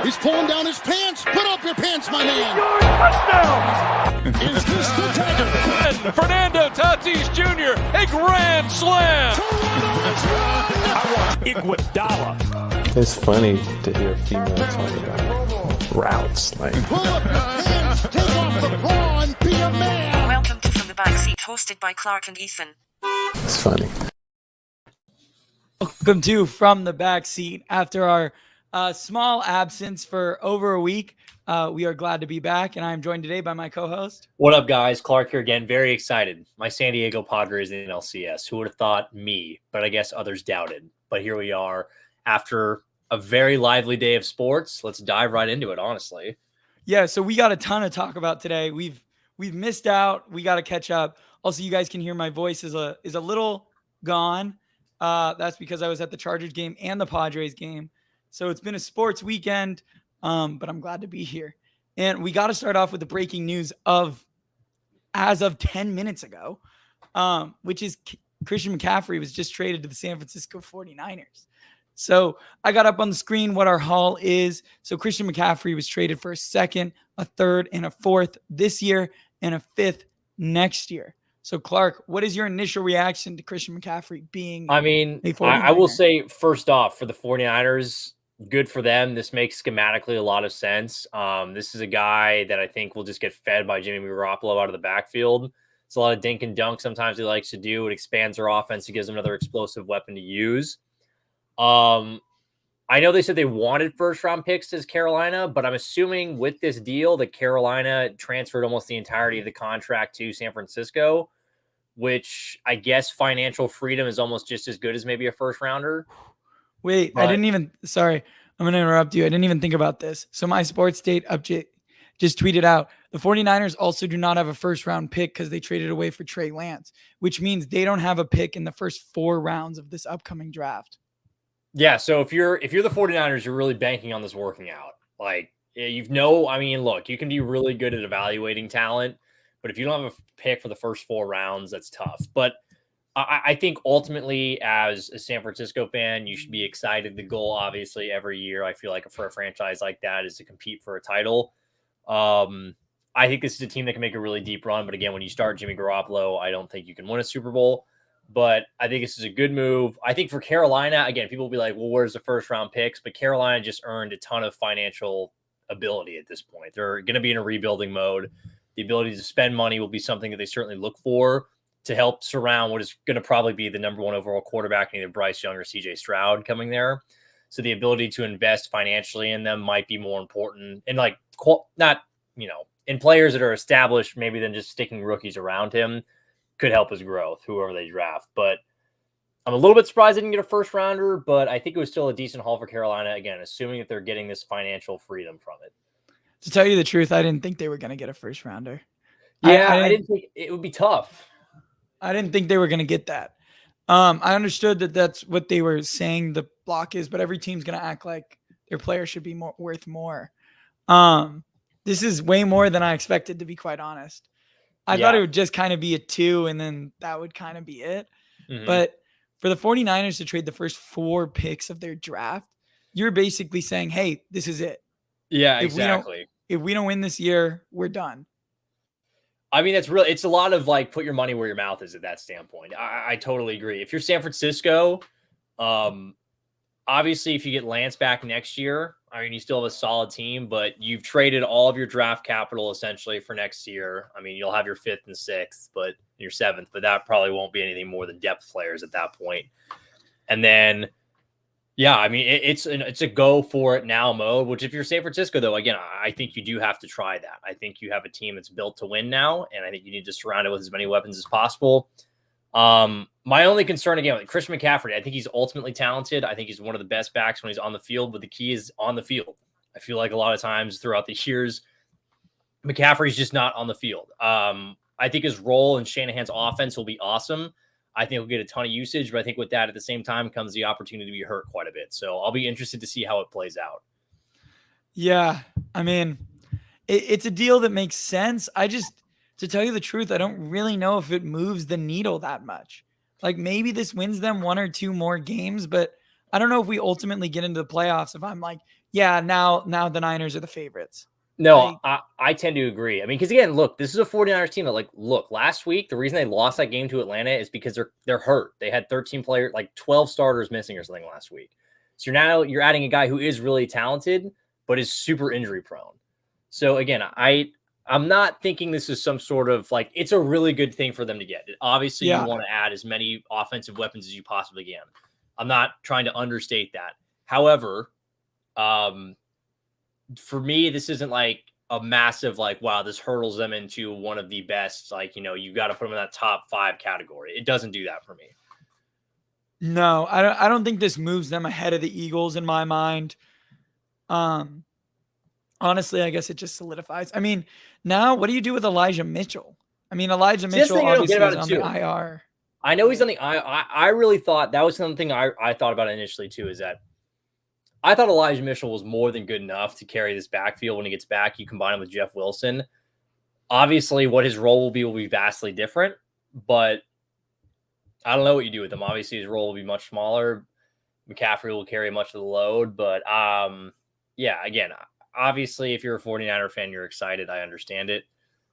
He's pulling down his pants. Put up your pants, my man. Touchdown! Is this the dagger? Fernando Tatis Jr., a grand slam! Iguodala. It's funny to hear a female talk about routes. Like, Pull up your pants, take off the bra, and be a man. Welcome to From the Backseat, hosted by Clark and Ethan. it's funny. Welcome to From the Backseat. After our small absence for over a week, we are glad to be back, and I'm joined today by my co-host. What up, guys? Clark here again. Very excited. My San Diego Padres in the NLCS. Who would have thought me? But I guess others doubted. But here we are after a very lively day of sports. Let's dive right into it, honestly. Yeah, so we got a ton to talk about today. We've missed out. We got to catch up. Also, you guys can hear my voice is a little gone. That's because I was at the Chargers game and the Padres game. So it's been a sports weekend, but I'm glad to be here. And we got to start off with the breaking news as of 10 minutes ago, which is Christian McCaffrey was just traded to the San Francisco 49ers. So I got up on the screen what our haul is. So Christian McCaffrey was traded for a second, a third, and a fourth this year, and a fifth next year. So, Clark, what is your initial reaction to Christian McCaffrey being I mean, a 49er? I will say, first off, for the 49ers, good for them. This makes schematically a lot of sense. This is a guy that I think will just get fed by Jimmy Garoppolo out of the backfield. It's a lot of dink and dunk sometimes he likes to do. It expands their offense. It gives them another explosive weapon to use. I know they said they wanted first-round picks as Carolina, but I'm assuming with this deal that Carolina transferred almost the entirety of the contract to San Francisco, which I guess financial freedom is almost just as good as maybe a first-rounder. Wait, sorry, I'm going to interrupt you. I didn't even think about this. So my sports date update just tweeted out, the 49ers also do not have a first-round pick because they traded away for Trey Lance, which means they don't have a pick in the first 4 rounds of this upcoming draft. Yeah, so if you're the 49ers, you're really banking on this working out. Like, look, you can be really good at evaluating talent, but if you don't have a pick for the first 4 rounds, that's tough. But I think ultimately, as a San Francisco fan, you should be excited. The goal, obviously, every year, I feel like for a franchise like that is to compete for a title. I think this is a team that can make a really deep run. But again, when you start Jimmy Garoppolo, I don't think you can win a Super Bowl. But I think this is a good move. I think for Carolina, again, people will be like, well, where's the first round picks? But Carolina just earned a ton of financial ability at this point. They're going to be in a rebuilding mode. The ability to spend money will be something that they certainly look for to help surround what is going to probably be the number 1 overall quarterback in either Bryce Young or CJ Stroud coming there. So the ability to invest financially in them might be more important. And in players that are established, maybe than just sticking rookies around him. Could help his growth, whoever they draft. But I'm a little bit surprised they didn't get a first rounder, but I think it was still a decent haul for Carolina, again, assuming that they're getting this financial freedom from it. To tell you the truth, I didn't think they were going to get a first rounder. Yeah, I didn't think it would be tough. I didn't think they were going to get that. I understood that that's what they were saying the block is, but every team's going to act like their player should be worth more. This is way more than I expected, to be quite honest. I thought it would just kind of be a 2, and then that would kind of be it. Mm-hmm. But for the 49ers to trade the first 4 picks of their draft, you're basically saying, hey, this is it. Yeah, exactly. If we don't win this year, we're done. I mean, it's a lot of like, put your money where your mouth is at that standpoint. I totally agree. If you're San Francisco, obviously if you get Lance back next year, I mean, you still have a solid team, but you've traded all of your draft capital essentially for next year. I mean, you'll have your 5th and 6th, but your 7th, but that probably won't be anything more than depth players at that point. And then, yeah, I mean, it's a go for it now mode, which if you're San Francisco, though, again, I think you do have to try that. I think you have a team that's built to win now, and I think you need to surround it with as many weapons as possible. My only concern, again, with Christian McCaffrey, I think he's ultimately talented. I think he's one of the best backs when he's on the field, but the key is on the field. I feel like a lot of times throughout the years, McCaffrey's just not on the field. I think his role in Shanahan's offense will be awesome. I think he'll get a ton of usage, but I think with that at the same time comes the opportunity to be hurt quite a bit. So I'll be interested to see how it plays out. Yeah, I mean, it's a deal that makes sense. To tell you the truth, I don't really know if it moves the needle that much. Like, maybe this wins them 1 or 2 more games, but I don't know if we ultimately get into the playoffs if I'm like, yeah, now the Niners are the favorites. No, I tend to agree. I mean, because again, look, this is a 49ers team that, like, look, last week, the reason they lost that game to Atlanta is because they're hurt. They had 13 players, like 12 starters missing or something last week. So you're adding a guy who is really talented, but is super injury prone. So again, I'm not thinking this is some sort of like, it's a really good thing for them to get. Obviously, Yeah. you want to add as many offensive weapons as you possibly can. I'm not trying to understate that. However, for me, this isn't like a massive, like, wow, this hurdles them into one of the best, like, you got to put them in that top 5 category. It doesn't do that for me. No, I don't think this moves them ahead of the Eagles in my mind. Honestly, I guess it just solidifies. I mean, now what do you do with Elijah Mitchell? I mean, Elijah Mitchell obviously is on the IR. I know he's on the IR. I really thought that was something I thought about initially too, is that I thought Elijah Mitchell was more than good enough to carry this backfield when he gets back. You combine him with Jeff Wilson. Obviously, what his role will be vastly different, but I don't know what you do with him. Obviously, his role will be much smaller. McCaffrey will carry much of the load, but yeah, again, obviously, if you're a 49er fan, you're excited. I understand it.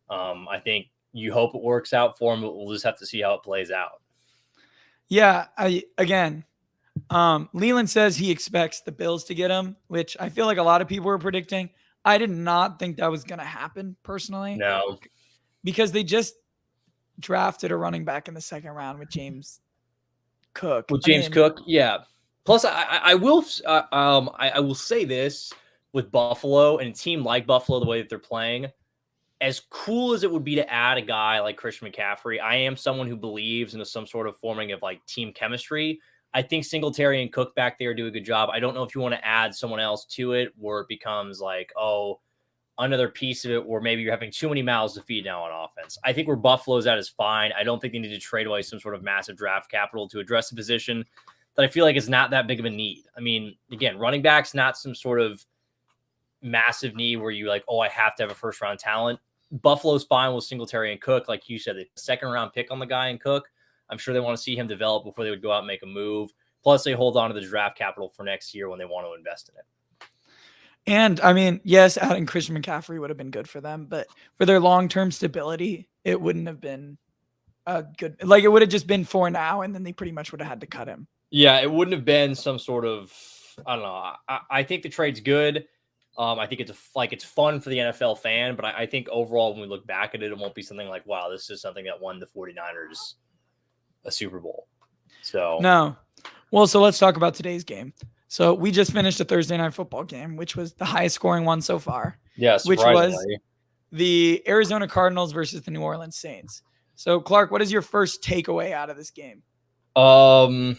I think you hope it works out for him, but we'll just have to see how it plays out. Yeah, Leland says he expects the Bills to get him, which I feel like a lot of people were predicting. I did not think that was going to happen personally. No, because they just drafted a running back in the second round with James Cook. Cook, yeah. Plus, I will say this with Buffalo and a team like Buffalo, the way that they're playing, as cool as it would be to add a guy like Christian McCaffrey, I am someone who believes in some sort of forming of like team chemistry. I think Singletary and Cook back there do a good job. I don't know if you want to add someone else to it where it becomes like, oh, another piece of it where maybe you're having too many mouths to feed now on offense. I think where Buffalo's at is fine. I don't think they need to trade away some sort of massive draft capital to address the position that I feel like is not that big of a need. I mean, again, running back's not some sort of massive need where you like, oh, I have to have a first round talent. Buffalo's fine with Singletary and Cook. Like you said, the second round pick on the guy in Cook. I'm sure they want to see him develop before they would go out and make a move. Plus, they hold on to the draft capital for next year when they want to invest in it. And I mean, yes, adding Christian McCaffrey would have been good for them, but for their long-term stability, it wouldn't have been good. Like it would have just been for now, and then they pretty much would have had to cut him. Yeah, it wouldn't have been some sort of, I don't know. I think the trade's good. I think it's fun for the NFL fan, but I think overall, when we look back at it, it won't be something like, wow, this is something that won the 49ers a Super Bowl. So no. Well, so let's talk about today's game. So we just finished a Thursday night football game, which was the highest scoring one so far. Yes, which was the Arizona Cardinals versus the New Orleans Saints. So Clark, what is your first takeaway out of this game? Well,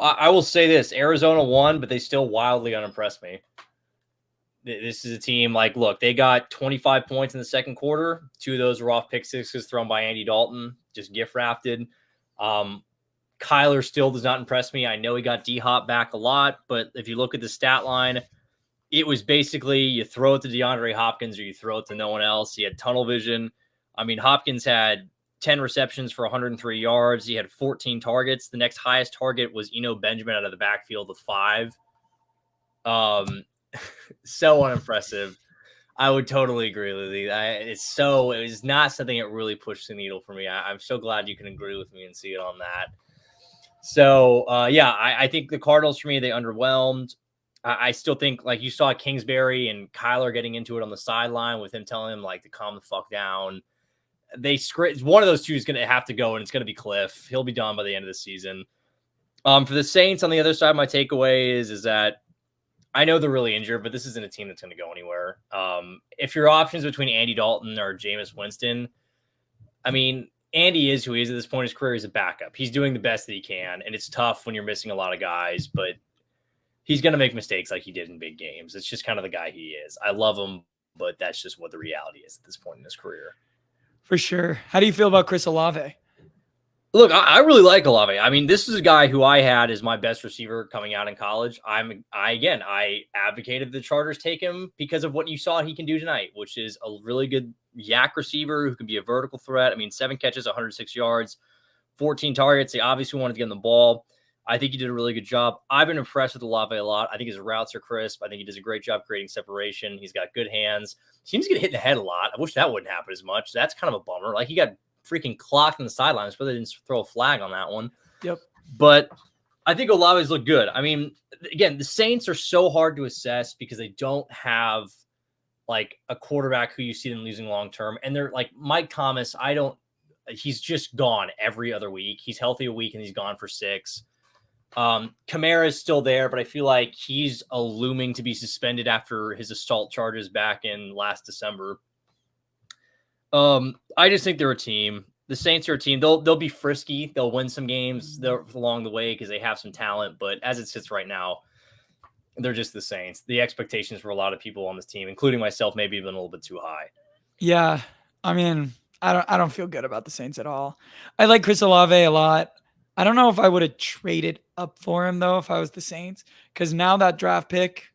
I will say this: Arizona won, but they still wildly unimpressed me. This is a team like, look, they got 25 points in the second quarter. 2 of those were off pick sixes thrown by Andy Dalton, just gift wrapped. Kyler still does not impress me. I know he got D-Hop back a lot, but if you look at the stat line, it was basically you throw it to DeAndre Hopkins or you throw it to no one else. He had tunnel vision. I mean, Hopkins had 10 receptions for 103 yards. He had 14 targets. The next highest target was Eno Benjamin out of the backfield with 5. So unimpressive. I would totally agree with you. It was not something that really pushed the needle for me. I'm so glad you can agree with me and see it on that. So, yeah, I think the Cardinals, for me, they underwhelmed. I still think, like, you saw Kingsbury and Kyler getting into it on the sideline with him telling him, like, to calm the fuck down. One of those two is going to have to go, and it's going to be Cliff. He'll be done by the end of the season. For the Saints, on the other side, my takeaway is that I know they're really injured, but this isn't a team that's going to go anywhere. If your options between Andy Dalton or Jameis Winston, I mean, Andy is who he is at this point in his career. He's a backup. He's doing the best that he can, and it's tough when you're missing a lot of guys, but he's going to make mistakes like he did in big games. It's just kind of the guy he is. I love him, but that's just what the reality is at this point in his career. For sure. How do you feel about Chris Olave? Look, I really like Olave. I mean, this is a guy who I had as my best receiver coming out in college. I advocated the Chargers take him because of what you saw he can do tonight, which is a really good yak receiver who can be a vertical threat. I mean, 7 catches, 106 yards, 14 targets. They obviously wanted to get him the ball. I think he did a really good job. I've been impressed with Olave a lot. I think his routes are crisp. I think he does a great job creating separation. He's got good hands. Seems to get hit in the head a lot. I wish that wouldn't happen as much. That's kind of a bummer. Like, he got freaking clocked on the sidelines, but they didn't throw a flag on that one. Yep. But I think Olave's look good. I mean, again, the Saints are so hard to assess because they don't have like a quarterback who you see them losing long term. And they're like Mike Thomas. He's just gone every other week. He's healthy a week and he's gone for 6. Kamara is still there, but I feel like he's looming to be suspended after his assault charges back in last December. I just think they're a team. The Saints are a team. They'll be frisky. They'll win some games along the way because they have some talent. But as it sits right now, they're just the Saints. The expectations for a lot of people on this team, including myself, maybe even a little bit too high. Yeah, I mean, I don't feel good about the Saints at all. I like Chris Olave a lot. I don't know if I would have traded up for him, though, if I was the Saints, because now that draft pick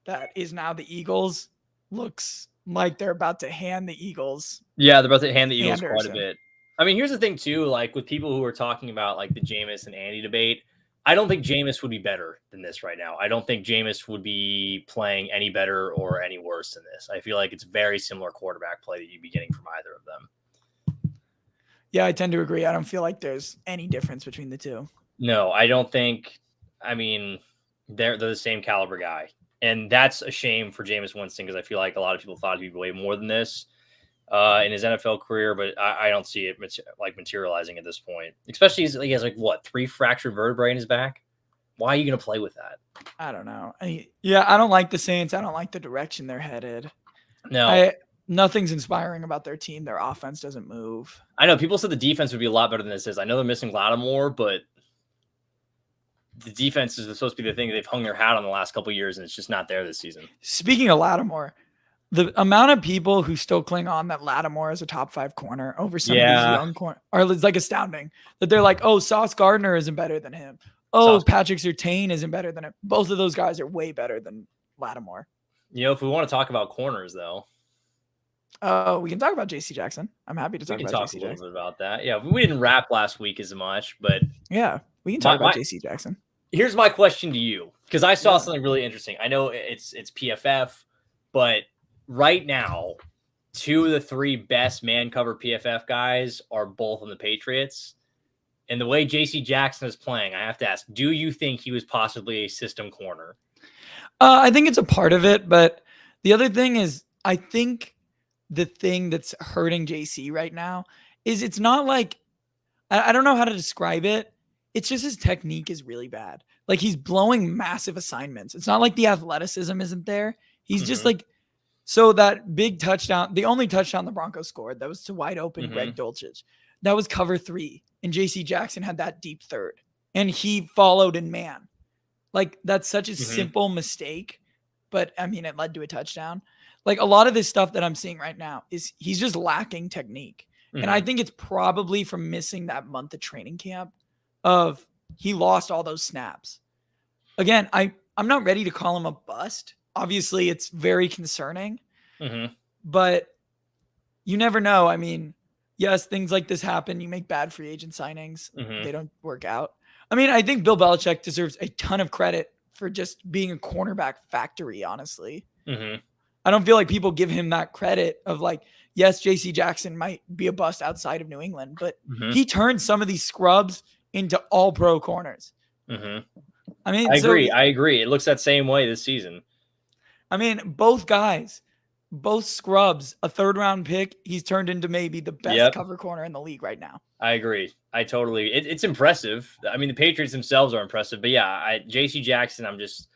that is now the Eagles looks like they're about to hand the Eagles. Yeah, they're about to hand the Eagles Anderson. quite a bit. I mean, here's the thing, too, like with people who are talking about like the Jameis and Andy debate, I don't think Jameis would be better than this right now. I don't think Jameis would be playing any better or any worse than this. I feel like it's very similar quarterback play that you'd be getting from either of them. Yeah, I tend to agree. I don't feel like there's any difference between the two. No, I don't think. I mean, they're the same caliber guy, and that's a shame for Jameis Winston because I feel like a lot of people thought he'd be way more than this in his NFL career, but I don't see it materializing at this point. Especially he has 3 fractured vertebrae in his back. Why are you going to play with that? I don't know. I don't like the Saints. I don't like the direction they're headed. No. Nothing's inspiring about their team. Their offense doesn't move. I know people said the defense would be a lot better than this is. I know they're missing Lattimore, but the defense is supposed to be the thing they've hung their hat on the last couple of years, and it's just not there this season. Speaking of Lattimore, the amount of people who still cling on that Lattimore is a top 5 corner over some of these young corners are like astounding. That they're like, oh, Sauce Gardner isn't better than him. Oh, Patrick Surtain isn't better than him. Both of those guys are way better than Lattimore. If we want to talk about corners, though. We can talk about J.C. Jackson. I'm happy to talk about J.C. Jackson. We can talk a little bit about that. Yeah, we didn't rap last week as much, but yeah, we can talk about J.C. Jackson. Here's my question to you, because I saw something really interesting. I know it's PFF, but right now, 2 of the 3 best man cover PFF guys are both on the Patriots. And the way J.C. Jackson is playing, I have to ask, do you think he was possibly a system corner? I think it's a part of it, but the other thing is, I think the thing that's hurting JC right now is it's not like, I don't know how to describe it. It's just his technique is really bad. Like, he's blowing massive assignments. It's not like the athleticism isn't there. He's just like, so that big touchdown, the only touchdown the Broncos scored, that was to wide open Greg Dulcich. That was cover 3. And JC Jackson had that deep third. And he followed in man. Like, that's such a simple mistake. But, I mean, it led to a touchdown. Like, a lot of this stuff that I'm seeing right now is he's just lacking technique. And I think it's probably from missing that month of training camp of he lost all those snaps. Again, I'm not ready to call him a bust. Obviously, it's very concerning. But you never know. I mean, yes, things like this happen. You make bad free agent signings. They don't work out. I mean, I think Bill Belichick deserves a ton of credit for just being a cornerback factory, honestly. I don't feel like people give him that credit of like, yes, J.C. Jackson might be a bust outside of New England, but he turned some of these scrubs into all-pro corners. I mean, I agree. It looks that same way this season. I mean, both guys, both scrubs, a 3rd-round pick, he's turned into maybe the best cover corner in the league right now. I agree. It's impressive. I mean, the Patriots themselves are impressive, but yeah, J.C. Jackson, I'm just,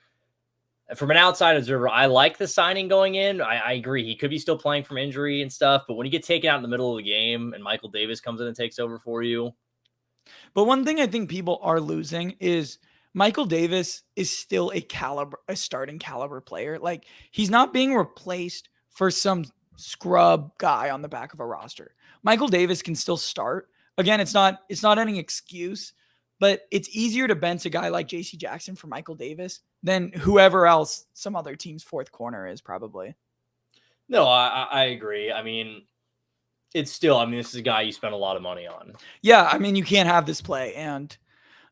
from an outside observer, I like the signing going in. I agree. He could be still playing from injury and stuff, but when you get taken out in the middle of the game and Michael Davis comes in and takes over for you. But one thing I think people are losing is Michael Davis is still a starting caliber player. Like, he's not being replaced for some scrub guy on the back of a roster. Michael Davis can still start. Again, it's not any excuse, but it's easier to bench a guy like J.C. Jackson for Michael Davis than whoever else some other team's 4th corner is probably. No, I agree. I mean, it's still, this is a guy you spent a lot of money on. Yeah, I mean, you can't have this play. And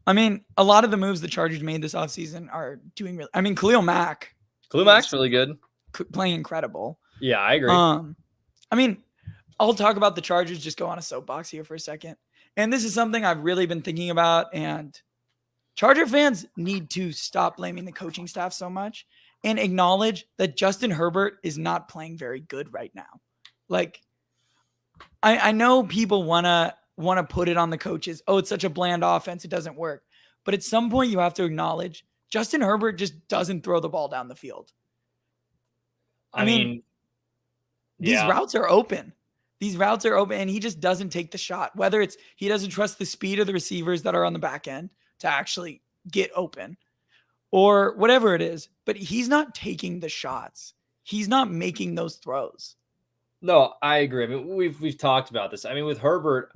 I mean, a lot of the moves the Chargers made this offseason are doing really. I mean, Khalil Mack Mack's really good. playing incredible. Yeah, I agree. I mean, I'll talk about the Chargers, just go on a soapbox here for a second. And this is something I've really been thinking about. And Charger fans need to stop blaming the coaching staff so much and acknowledge that Justin Herbert is not playing very good right now. Like, I know people want to put it on the coaches. Oh, it's such a bland offense. It doesn't work. But at some point you have to acknowledge Justin Herbert just doesn't throw the ball down the field. I mean these routes are open. These routes are open and he just doesn't take the shot. Whether it's he doesn't trust the speed of the receivers that are on the back end to actually get open or whatever it is, but he's not taking the shots. He's not making those throws. No, I agree. I mean, we've talked about this. I mean, with Herbert,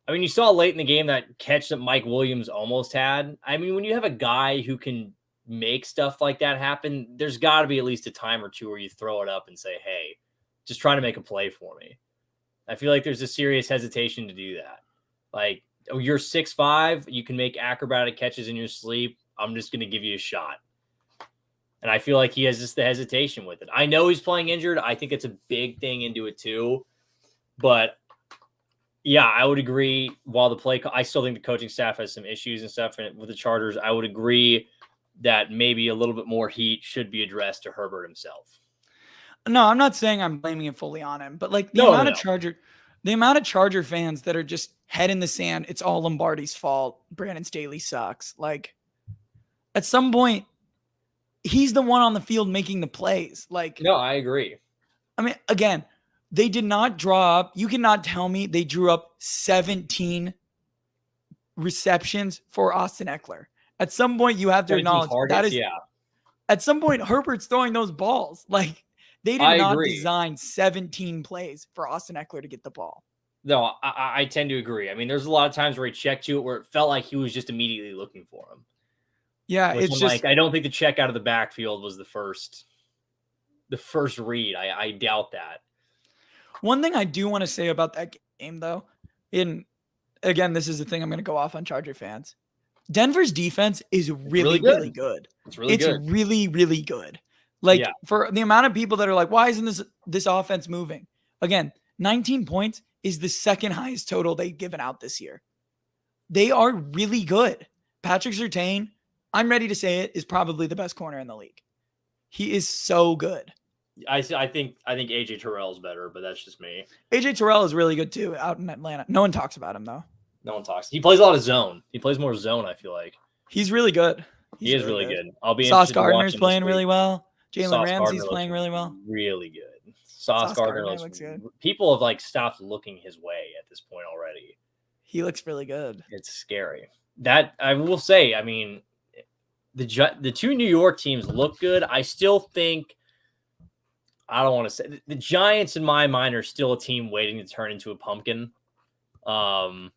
I mean, you saw late in the game that catch that Mike Williams almost had. I mean, when you have a guy who can make stuff like that happen, there's got to be at least a time or two where you throw it up and say, hey, just trying to make a play for me. I feel like there's a serious hesitation to do that. Like, oh, you're 6'5", you can make acrobatic catches in your sleep. I'm just going to give you a shot. And I feel like he has just the hesitation with it. I know he's playing injured. I think it's a big thing into it too. But yeah, I would agree. While I still think the coaching staff has some issues and stuff with the Chargers. I would agree that maybe a little bit more heat should be addressed to Herbert himself. No, I'm not saying I'm blaming it fully on him, but like the amount of Charger fans that are just head in the sand, it's all Lombardi's fault. Brandon Staley sucks. Like at some point, he's the one on the field making the plays. Like, no, I agree. I mean, again, they did not draw up. You cannot tell me they drew up 17 receptions for Austin Eckler. At some point, you have to acknowledge that is. Yeah. At some point, Herbert's throwing those balls. Like they did not design 17 plays for Austin Eckler to get the ball. No, I tend to agree. I mean, there's a lot of times where he checked you where it felt like he was just immediately looking for him. Yeah, it's just like I don't think the check out of the backfield was the first read. I doubt that. One thing I do want to say about that game, though, again, this is the thing I'm going to go off on Charger fans. Denver's defense is really good. It's really, really good. Like for the amount of people that are like, why isn't this offense moving? Again, 19 points is the second highest total they've given out this year. They are really good. Patrick Surtain, I'm ready to say it, is probably the best corner in the league. He is so good. I think AJ Terrell is better, but that's just me. AJ Terrell is really good too out in Atlanta. No one talks about him though. No one talks. He plays a lot of zone. He plays more zone, I feel like. He's really good. He is really good. I'll be Sauce Gardner's playing really well. Jalen Ramsey's playing really well. Really good. Sauce Gardner looks good. People have like stopped looking his way at this point already. He looks really good. It's scary. That I will say, I mean, the two New York teams look good. I still think I don't want to say the Giants in my mind are still a team waiting to turn into a pumpkin. The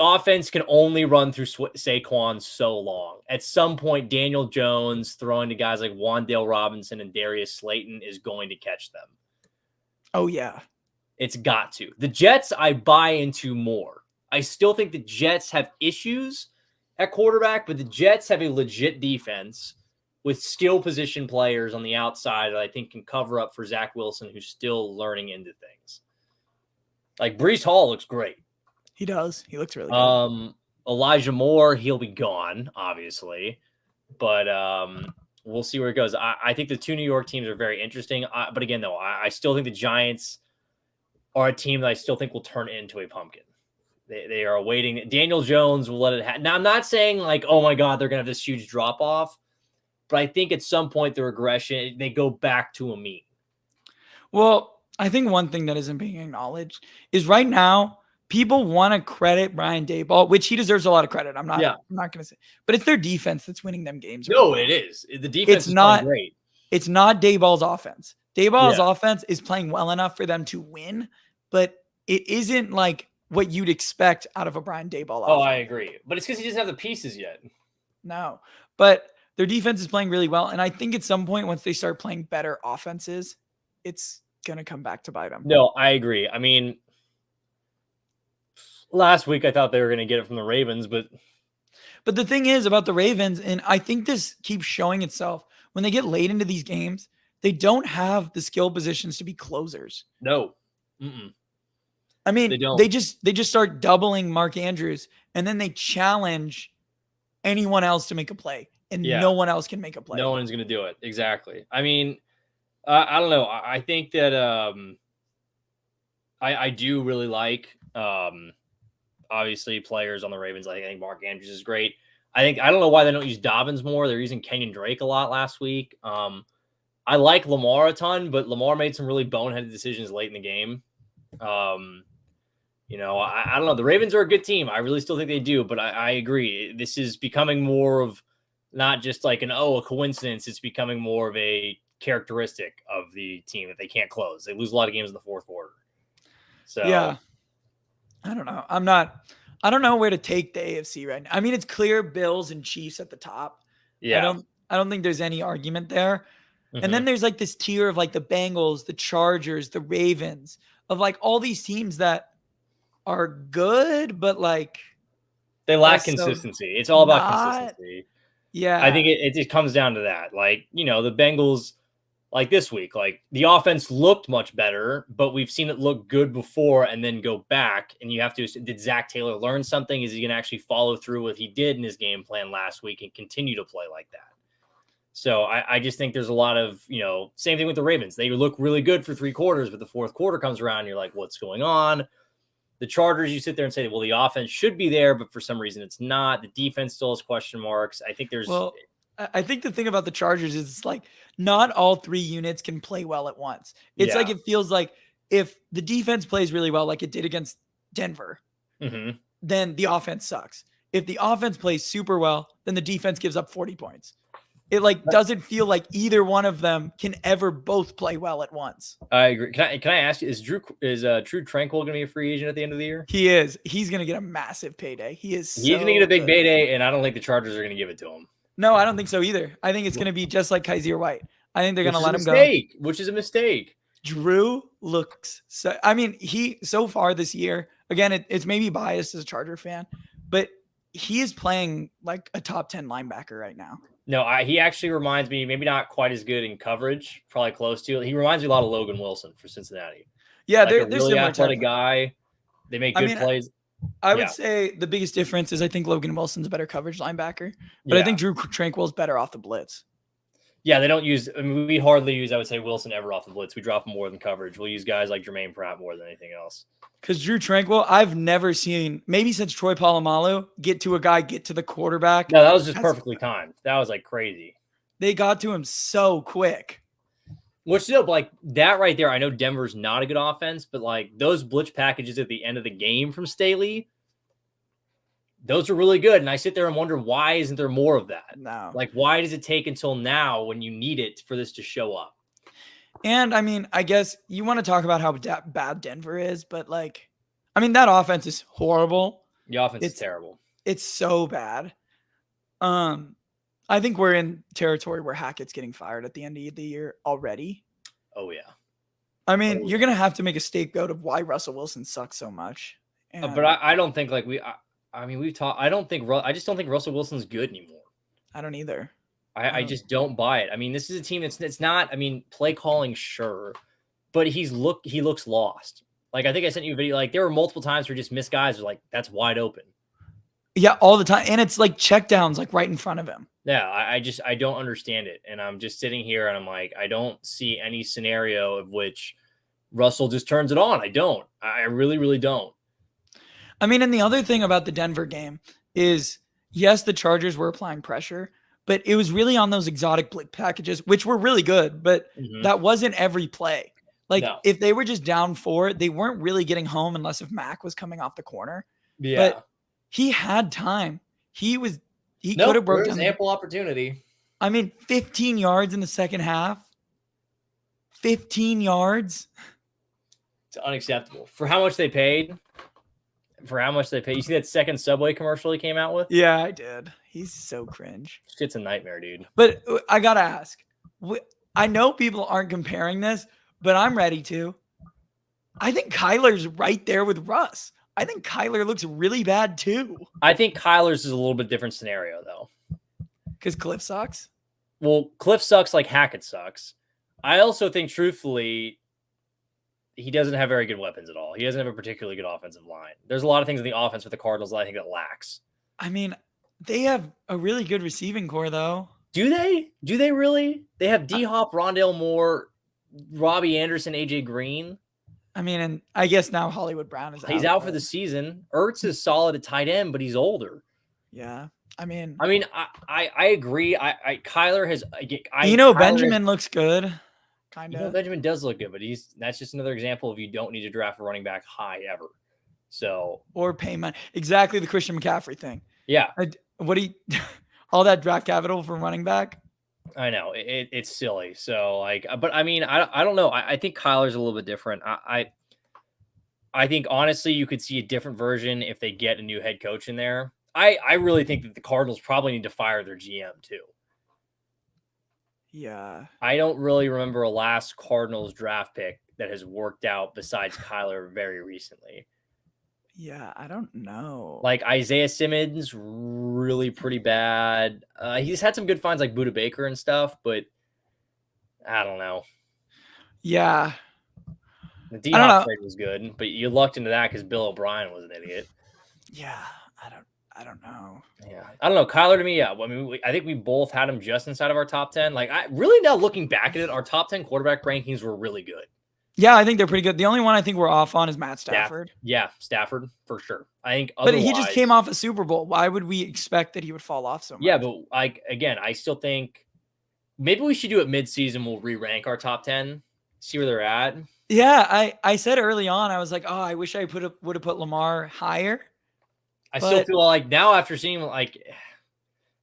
offense can only run through Saquon so long. At some point, Daniel Jones throwing to guys like Wan'Dale Robinson and Darius Slayton is going to catch them. Oh, yeah. It's got to. The Jets, I buy into more. I still think the Jets have issues at quarterback, but the Jets have a legit defense with skill position players on the outside that I think can cover up for Zach Wilson, who's still learning into things. Like Breece Hall looks great. He does. He looks really good. Elijah Moore, he'll be gone, obviously. But we'll see where it goes. I think the two New York teams are very interesting. But again, though, I still think the Giants are a team that I still think will turn into a pumpkin. They are awaiting. Daniel Jones will let it happen. Now, I'm not saying like, oh, my God, they're going to have this huge drop-off. But I think at some point the regression, they go back to a mean. Well, I think one thing that isn't being acknowledged is right now, people want to credit Brian Daboll, which he deserves a lot of credit. I'm not going to say, but it's their defense that's winning them games. No, it is. The defense is not great. It's not Daboll's offense. Daboll's offense is playing well enough for them to win, but it isn't like what you'd expect out of a Brian Daboll offense. Oh, I agree. But it's because he doesn't have the pieces yet. No, but their defense is playing really well. And I think at some point, once they start playing better offenses, it's going to come back to bite them. No, I agree. I mean, Last week, I thought they were going to get it from the Ravens, but the thing is about the Ravens, and I think this keeps showing itself when they get late into these games, they don't have the skill positions to be closers. no. Mm-mm. I mean, They don't. they just start doubling Mark Andrews, and then they challenge anyone else to make a play, and no one else can make a play. No one's going to do it. Exactly. I mean, I don't know. I think that I do really like obviously players on the Ravens. I think Mark Andrews is great. I don't know why they don't use Dobbins more. They're using Kenyon Drake a lot last week. I like Lamar a ton, but Lamar made some really boneheaded decisions late in the game. I don't know. The Ravens are a good team. I really still think they do, but I agree. This is becoming more of not just like a coincidence. It's becoming more of a characteristic of the team that they can't close. They lose a lot of games in the fourth quarter. So yeah, I don't know. I don't know where to take the AFC right now. I mean, it's clear Bills and Chiefs at the top. Yeah. I don't think there's any argument there. Mm-hmm. And then there's like this tier of like the Bengals, the Chargers, the Ravens, of like all these teams that are good, but like they lack consistency. It's all about consistency. Yeah. I think it comes down to that. Like, the Bengals, like this week, like the offense looked much better, but we've seen it look good before and then go back. And you have to, did Zach Taylor learn something? Is he going to actually follow through what he did in his game plan last week and continue to play like that? So I just think there's a lot of, same thing with the Ravens. They look really good for 3 quarters, but the fourth quarter comes around and you're like, what's going on? The Chargers, you sit there and say, well, the offense should be there, but for some reason it's not. The defense still has question marks. I think I think the thing about the Chargers is it's like not all 3 units can play well at once. It's like it feels like if the defense plays really well, like it did against Denver, then the offense sucks. If the offense plays super well, then the defense gives up 40 points. It doesn't feel like either one of them can ever both play well at once. I agree. Can I ask you, is Drew Tranquil going to be a free agent at the end of the year? He is. He's going to get a massive payday. He's going to get a big payday, and I don't think the Chargers are going to give it to him. No, I don't think so either. I think it's going to be just like Kaiser White. I think they're going to let him go. Which is a mistake. Drew looks so. I mean, so far this year, again, it's maybe biased as a Charger fan, but he is playing like a top 10 linebacker right now. No, he actually reminds me, maybe not quite as good in coverage, probably close to it. He reminds me a lot of Logan Wilson for Cincinnati. Yeah, they're really athletic guy. They make good plays. I would say the biggest difference is I think Logan Wilson's a better coverage linebacker, but I think Drew Tranquil's better off the blitz. Yeah, they don't use. I mean, we hardly use, I would say, Wilson ever off the blitz. We drop him more than coverage. We'll use guys like Jermaine Pratt more than anything else. Because Drew Tranquil, I've never seen, maybe since Troy Polamalu, get to the quarterback. No, that was just perfectly timed. That was like crazy. They got to him so quick. Which still, like that right there, I know Denver's not a good offense, but like those blitz packages at the end of the game from Staley, those are really good. And I sit there and wonder, why isn't there more of that? No. Like, why does it take until now when you need it for this to show up? And I mean, I guess you want to talk about how bad Denver is, but like, I mean, that offense is horrible. The offense is terrible. It's so bad. I think we're in territory where Hackett's getting fired at the end of the year already. Oh yeah. I mean, you're gonna have to make a scapegoat of why Russell Wilson sucks so much. But I don't think like we've talked. I just don't think Russell Wilson's good anymore. I don't either. I just don't buy it. I mean, this is a team that's not. I mean, play calling, sure, but he looks lost. Like I think I sent you a video. Like there were multiple times where just missed guys. Are like that's wide open. Yeah, all the time, and it's like checkdowns like right in front of him. Yeah, I don't understand it, and I'm just sitting here and I'm like, I don't see any scenario of which Russell just turns it on. I don't. I really, really don't. I mean, and the other thing about the Denver game is, yes, the Chargers were applying pressure, but it was really on those exotic blitz packages, which were really good, but that wasn't every play. Like if they were just down 4, they weren't really getting home unless if Mac was coming off the corner. Yeah. But he had time. He could have broken down. Ample opportunity. I mean, 15 yards in the second half. 15 yards. It's unacceptable. For how much they paid. You see that second Subway commercial he came out with? Yeah, I did. He's so cringe. Shit's a nightmare, dude. But I got to ask. I know people aren't comparing this, but I'm ready to. I think Kyler's right there with Russ. I think Kyler looks really bad too. I think Kyler's is a little bit different scenario though. Because Cliff sucks. Well, Cliff sucks like Hackett sucks. I also think, truthfully, he doesn't have very good weapons at all. He doesn't have a particularly good offensive line. There's a lot of things in the offense with the Cardinals that I think that lacks. I mean, they have a really good receiving core, though. Do they? Do they really? They have D-Hop, Rondale Moore, Robbie Anderson, AJ Green. I mean, and I guess now Hollywood Brown is out. He's out for the season. Ertz is solid at tight end, but he's older. Yeah. I mean, I agree. Kyler has. Benjamin looks good. Kind of. Benjamin does look good, but that's just another example of you don't need to draft a running back high ever. So or pay money. Exactly the Christian McCaffrey thing. Yeah. All that draft capital for running back. I know it's silly. So but I mean, I don't know. I think Kyler's a little bit different. I think honestly, you could see a different version if they get a new head coach in there. I really think that the Cardinals probably need to fire their GM too. Yeah. I don't really remember a last Cardinals draft pick that has worked out besides Kyler very recently. Yeah, I don't know. Like Isaiah Simmons, really pretty bad. He's had some good finds like Budda Baker and stuff, but I don't know. Yeah. The D-Hop trade was good, but you lucked into that because Bill O'Brien was an idiot. Yeah, I don't know. Yeah, I don't know. Kyler to me, yeah. I mean, I think we both had him just inside of our top 10. Like, now looking back at it, our top 10 quarterback rankings were really good. Yeah, I think they're pretty good. The only one I think we're off on is Matt Stafford. Yeah, Stafford for sure. I think, but he just came off a Super Bowl. Why would we expect that he would fall off so much? Yeah, but I still think maybe we should do it mid-season. We'll re-rank our top 10, see where they're at. Yeah, I said early on, I was like, oh, I wish I would have put Lamar higher. I still feel like now after seeing like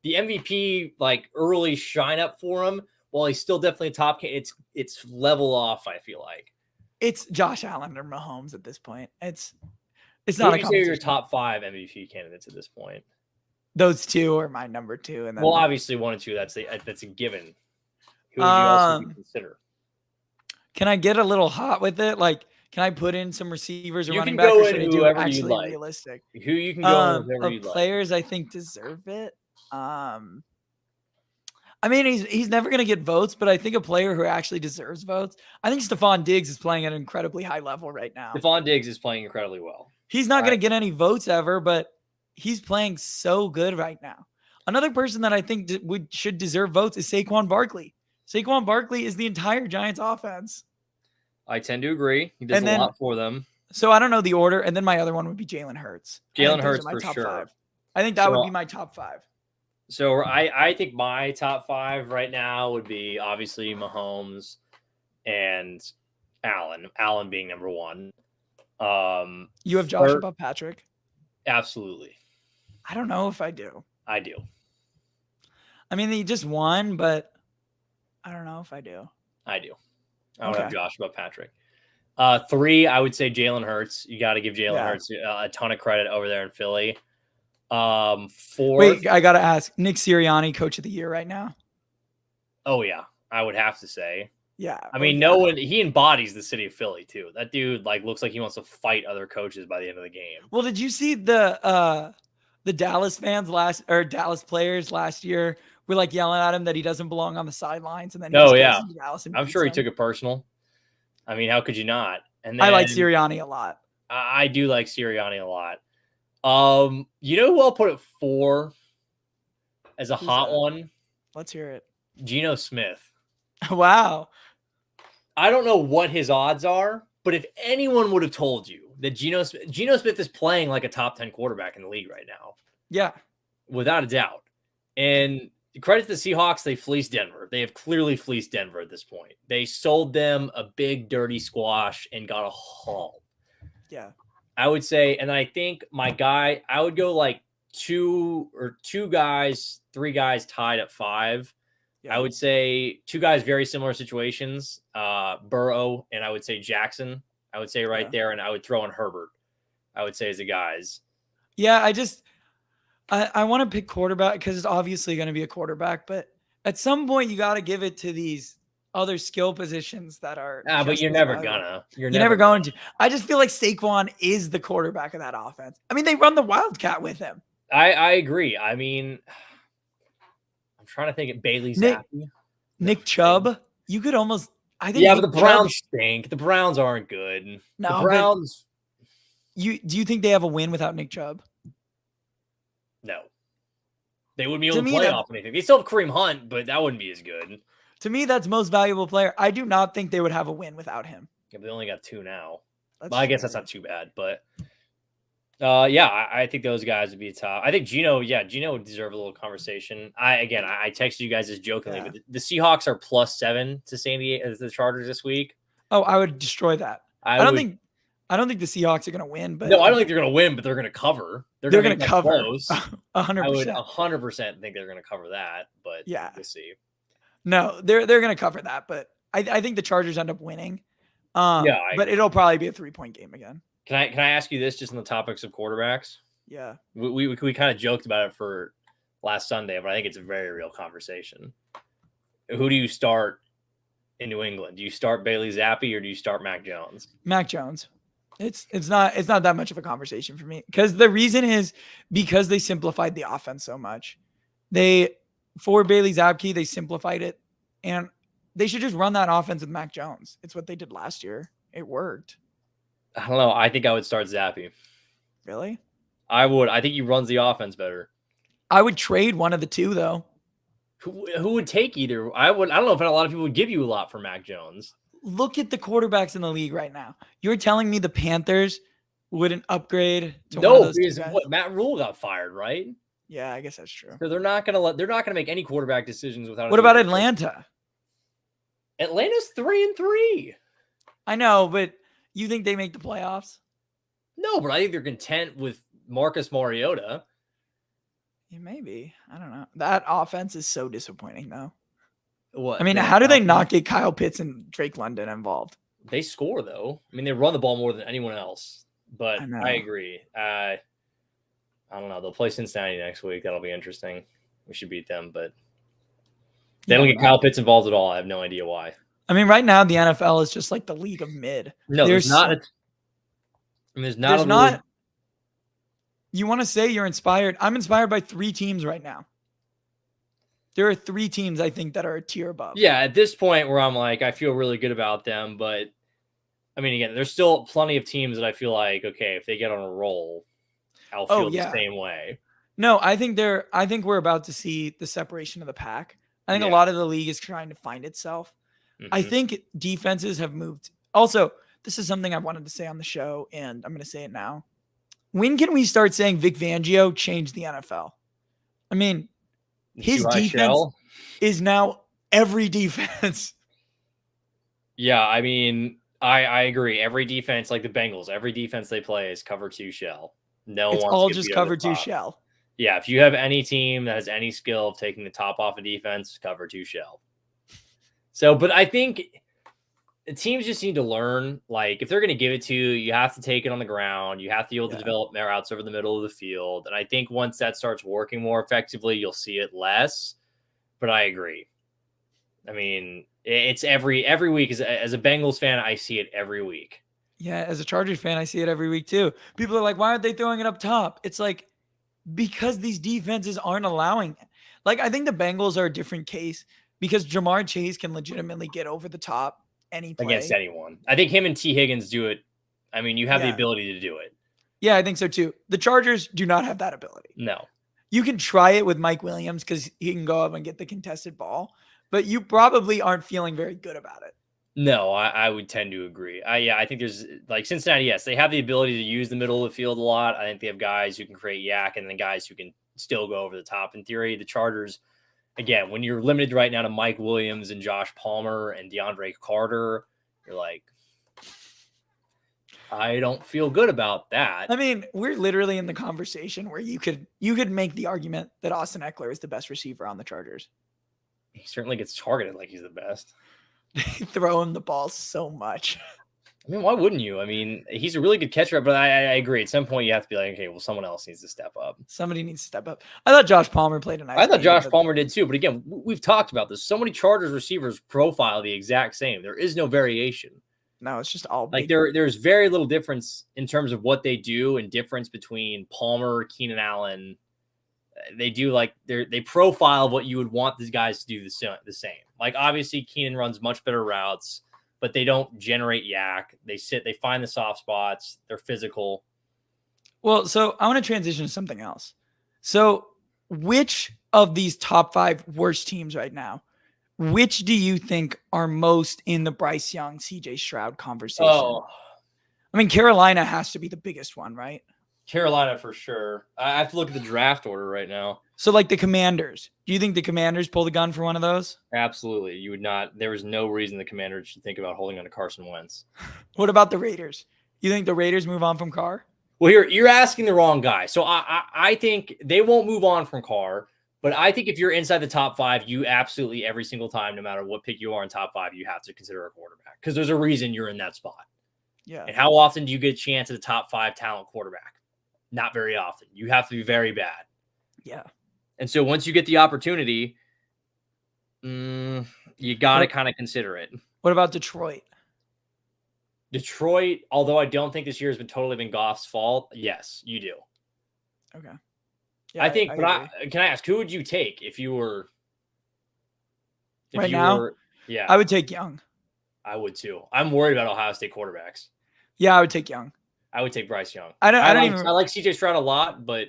the MVP like early shine up for him, while he's still definitely a top, it's level off. I feel like it's Josh Allen or Mahomes at this point. It's not a competition. Say your top 5 MVP candidates at this point. Those two are my number 2, and then obviously 1 and 2. That's a given. Who would you also consider? Can I get a little hot with it? Like, can I put in some receivers or running back? Or should I do actually realistic? Who you can go whoever you like. Players I think deserve it. I mean, he's never going to get votes, but I think a player who actually deserves votes. I think Stephon Diggs is playing at an incredibly high level right now. Stephon Diggs is playing incredibly well. He's not going to get any votes ever, but he's playing so good right now. Another person that I think should deserve votes is Saquon Barkley. Saquon Barkley is the entire Giants offense. I tend to agree. He does a lot for them. So I don't know the order. And then my other one would be Jalen Hurts. Jalen Hurts for sure. 5. I think that would be my top 5. So I think my top 5 right now would be obviously Mahomes and Allen. Allen being number 1. You have Josh above Patrick? Absolutely. I don't know if I do. I do. I mean, he just won, but I don't know if I do. I do. I would have Josh above Patrick. 3, I would say Jalen Hurts. You got to give Jalen Hurts a ton of credit over there in Philly. 4. Wait, I got to ask. Nick Sirianni, coach of the year right now? Oh, yeah. I would have to say. Yeah. I mean, he embodies the city of Philly, too. That dude looks like he wants to fight other coaches by the end of the game. Well, did you see the Dallas Dallas players last year were yelling at him that he doesn't belong on the sidelines, and then I'm sure he took it personal. I mean, how could you not? And then, I like Sirianni a lot. I do like Sirianni a lot. You know who I'll put at 4 as a hot one? Let's hear it. Geno Smith. Wow. I don't know what his odds are, but if anyone would have told you that Geno Smith is playing like a top 10 quarterback in the league right now. Yeah. Without a doubt. And credit to the Seahawks, they fleeced Denver. They have clearly fleeced Denver at this point. They sold them a big, dirty squash and got a haul. Yeah. I would say, and I think my guy, I would go 2 guys, 3 guys tied at 5. Yeah. I would say 2 guys, very similar situations, Burrow, and I would say Jackson. I would say there, and I would throw in Herbert. I would say as the guys. Yeah, I want to pick quarterback because it's obviously going to be a quarterback, but at some point you got to give it to these other skill positions that are. But just you're as never valuable. gonna. You're never going to. I just feel like Saquon is the quarterback of that offense. I mean, they run the Wildcat with him. I agree. I mean, I'm trying to think of Bailey Zappi. Nick Chubb. You could almost. I think. Yeah, Nick but the Browns stink. The Browns aren't good. No, the Browns. Do you think they have a win without Nick Chubb? No. They wouldn't be able to play off anything. They still have Kareem Hunt, but that wouldn't be as good. To me, that's most valuable player. I do not think they would have a win without him. Yeah, but they only got 2 now. Well, I guess that's not too bad, but yeah, I think those guys would be top. I think Gino would deserve a little conversation. I texted you guys as jokingly, but the Seahawks are +7 to San Diego as the Chargers this week. Oh, I would destroy that. I don't think the Seahawks are going to win, but no, I don't think they're going to win, but they're going to cover. They're going to cover 100%. I would 100% think they're going to cover that, but yeah, we'll see. No, they're going to cover that, but I think the Chargers end up winning. But it'll probably be a 3-point game again. Can I ask you this just on the topics of quarterbacks? Yeah, we kind of joked about it for last Sunday, but I think it's a very real conversation. Who do you start in New England? Do you start Bailey Zappi or do you start Mac Jones? Mac Jones. It's not that much of a conversation for me because the reason is because they simplified the offense so much. For Bailey Zappi, they simplified it, and they should just run that offense with Mac Jones. It's what they did last year. It worked. I don't know. I think I would start Zappi. Really? I would. I think he runs the offense better. I would trade one of the two, though. Who would take either? I don't know if a lot of people would give you a lot for Mac Jones. Look at the quarterbacks in the league right now. You're telling me the Panthers wouldn't upgrade to no, one of those because two guys? Matt Rule got fired, right? Yeah, I guess that's true. So they're not gonna make any quarterback decisions without. What about Atlanta? Atlanta's 3-3. I know, but you think they make the playoffs? No, but I think they're content with Marcus Mariota. Yeah, maybe. I don't know. That offense is so disappointing, though. What? I mean, how do they not get Kyle Pitts and Drake London involved? They score, though. I mean, they run the ball more than anyone else. But I agree. I don't know. They'll play Cincinnati next week. That'll be interesting. We should beat them, but they don't get Kyle Pitts involved at all. I have no idea why. I mean, right now the NFL is just like the league of mid. No, there's not. There's not. You want to say you're inspired? I'm inspired by 3 teams right now. There are 3 teams I think that are a tier above. Yeah, at this point where I'm like, I feel really good about them, but I mean, again, there's still plenty of teams that I feel like, okay, if they get on a roll, I'll feel the same way. No, I think we're about to see the separation of the pack. I think a lot of the league is trying to find itself. Mm-hmm. I think defenses have moved. Also, this is something I wanted to say on the show, and I'm going to say it now. When can we start saying Vic Fangio changed the NFL? I mean, his defense is now every defense. Yeah, I mean, I agree. Every defense, like the Bengals, every defense they play is cover 2 shell. It's all just cover 2 shell. Yeah, if you have any team that has any skill of taking the top off a defense, cover 2 shell. So, but I think the teams just need to learn, like, if they're going to give it to you, you have to take it on the ground. You have to be able to develop routes over the middle of the field. And I think once that starts working more effectively, you'll see it less. But I agree. I mean, it's every week. As a Bengals fan, I see it every week. Yeah, as a Chargers fan, I see it every week too. People are like, why aren't they throwing it up top? It's like, because these defenses aren't allowing it. Like, I think the Bengals are a different case because Jamar Chase can legitimately get over the top any play. Against anyone. I think him and T. Higgins do it. I mean, you have the ability to do it. Yeah, I think so too. The Chargers do not have that ability. No. You can try it with Mike Williams because he can go up and get the contested ball, but you probably aren't feeling very good about it. No, I would tend to agree. I think there's like Cincinnati. Yes, they have the ability to use the middle of the field a lot. I think they have guys who can create yak and then guys who can still go over the top. In theory, the Chargers, again, when you're limited right now to Mike Williams and Josh Palmer and DeAndre Carter, you're like, I don't feel good about that. I mean, we're literally in the conversation where you could make the argument that Austin Eckler is the best receiver on the Chargers. He certainly gets targeted like he's the best. They throw him the ball so much. I mean, why wouldn't you? I mean, he's a really good catcher, but I agree. At some point, you have to be like, okay, well, someone else needs to step up. Somebody needs to step up. I thought Josh Palmer played a nice I thought game, Josh but Palmer did too. But again, we've talked about this. So many Chargers receivers profile the exact same. There is no variation. no, it's just all Like big. there's very little difference in terms of what they do and difference between Palmer, Keenan Allen. They do like they profile what you would want these guys to do the same. Like obviously Keenan runs much better routes, but they don't generate yak. They find the soft spots. They're physical. Well, so I want to transition to something else. So which of these top 5 worst teams right now, which do you think are most in the Bryce Young, CJ Stroud conversation? Oh, I mean, Carolina has to be the biggest one, right? Carolina for sure. I have to look at the draft order right now. So like the Commanders, do you think the Commanders pull the gun for one of those? Absolutely. You would not. There was no reason the Commanders should think about holding on to Carson Wentz. What about the Raiders? You think the Raiders move on from Carr? Well, you're asking the wrong guy. So I think they won't move on from Carr, but I think if you're inside the top 5, you absolutely every single time, no matter what pick you are in top 5, you have to consider a quarterback because there's a reason you're in that spot. Yeah. And how often do you get a chance at a top 5 talent quarterback? Not very often. You have to be very bad. Yeah. And so once you get the opportunity, you got to kind of consider it. What about Detroit? Detroit, although I don't think this year has been Goff's fault, yes, you do. Okay. Yeah, I think, agree. can I ask, who would you take if you were? Yeah. I would take Young. I would too. I'm worried about Ohio State quarterbacks. Yeah, I would take Young. I would take Bryce Young. I like CJ Stroud a lot, but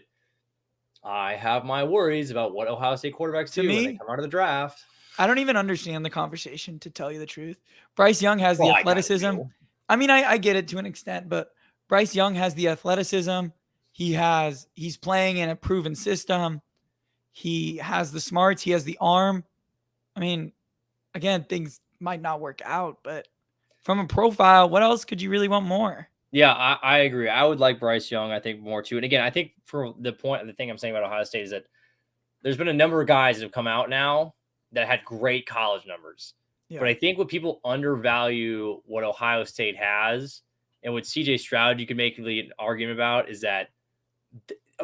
I have my worries about what Ohio State quarterbacks do when they come out of the draft. I don't even understand the conversation, to tell you the truth. Bryce Young has the athleticism. I mean, I get it to an extent, but Bryce Young has the athleticism. He's playing in a proven system. He has the smarts. He has the arm. I mean, again, things might not work out, but from a profile, what else could you really want more? Yeah, I agree. I would like Bryce Young, I think, more too. And again, I think for the thing I'm saying about Ohio State is that there's been a number of guys that have come out now that had great college numbers. Yeah. But I think what people undervalue what Ohio State has and what CJ Stroud you can make an argument about is that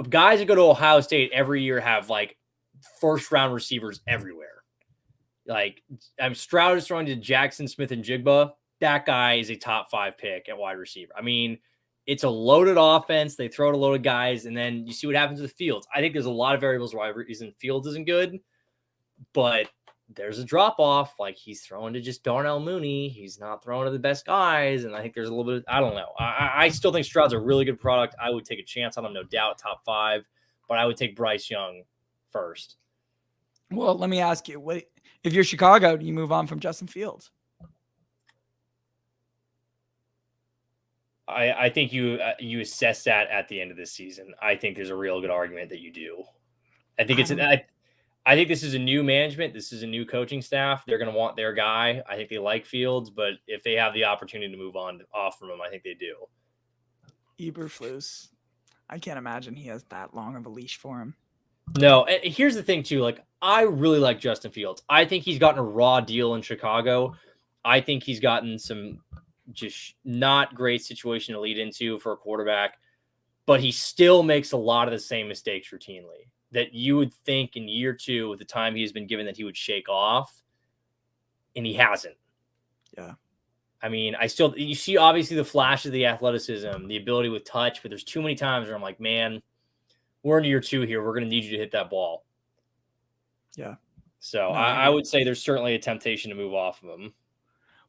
guys that go to Ohio State every year have like first round receivers everywhere. Like Stroud is throwing to Jackson Smith and Jigba. That guy is a top 5 pick at wide receiver. I mean, it's a loaded offense. They throw to loaded guys, and then you see what happens with Fields. I think there's a lot of variables why Fields isn't good, but there's a drop off. Like he's throwing to just Darnell Mooney. He's not throwing to the best guys, and I think there's a little bit. I don't know. I still think Stroud's a really good product. I would take a chance on him, no doubt, top 5, but I would take Bryce Young first. Well, let me ask you: what if you're Chicago? Do you move on from Justin Fields? I think you assess that at the end of this season. I think there's a real good argument that you do. I think I think this is a new management. This is a new coaching staff. They're going to want their guy. I think they like Fields, but if they have the opportunity to move off from him, I think they do. Eberflus, I can't imagine he has that long of a leash for him. No, and here's the thing too. Like I really like Justin Fields. I think he's gotten a raw deal in Chicago. I think he's gotten some just not great situation to lead into for a quarterback, but he still makes a lot of the same mistakes routinely that you would think in year 2 with the time he's been given that he would shake off, and he hasn't. Yeah. I mean, you see obviously the flash of the athleticism, the ability with touch, but there's too many times where I'm like, man, we're into year 2 here. We're going to need you to hit that ball. Yeah. So I would say there's certainly a temptation to move off of him.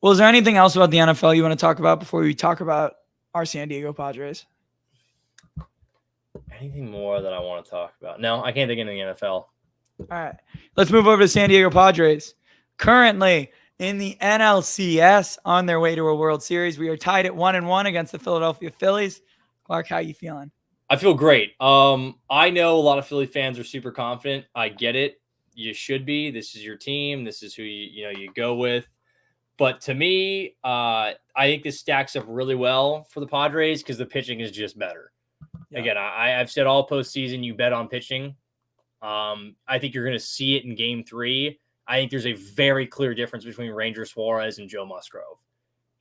Well, is there anything else about the NFL you want to talk about before we talk about our San Diego Padres? Anything more that I want to talk about? No, I can't think of anything in the NFL. All right. Let's move over to San Diego Padres. Currently in the NLCS on their way to a World Series. We are tied at 1-1 against the Philadelphia Phillies. Clark, how you feeling? I feel great. I know a lot of Philly fans are super confident. I get it. You should be. This is your team. This is who you go with. But to me, I think this stacks up really well for the Padres because the pitching is just better. Yeah. Again, I've said all postseason, you bet on pitching. I think you're going to see it in Game 3. I think there's a very clear difference between Ranger Suarez and Joe Musgrove.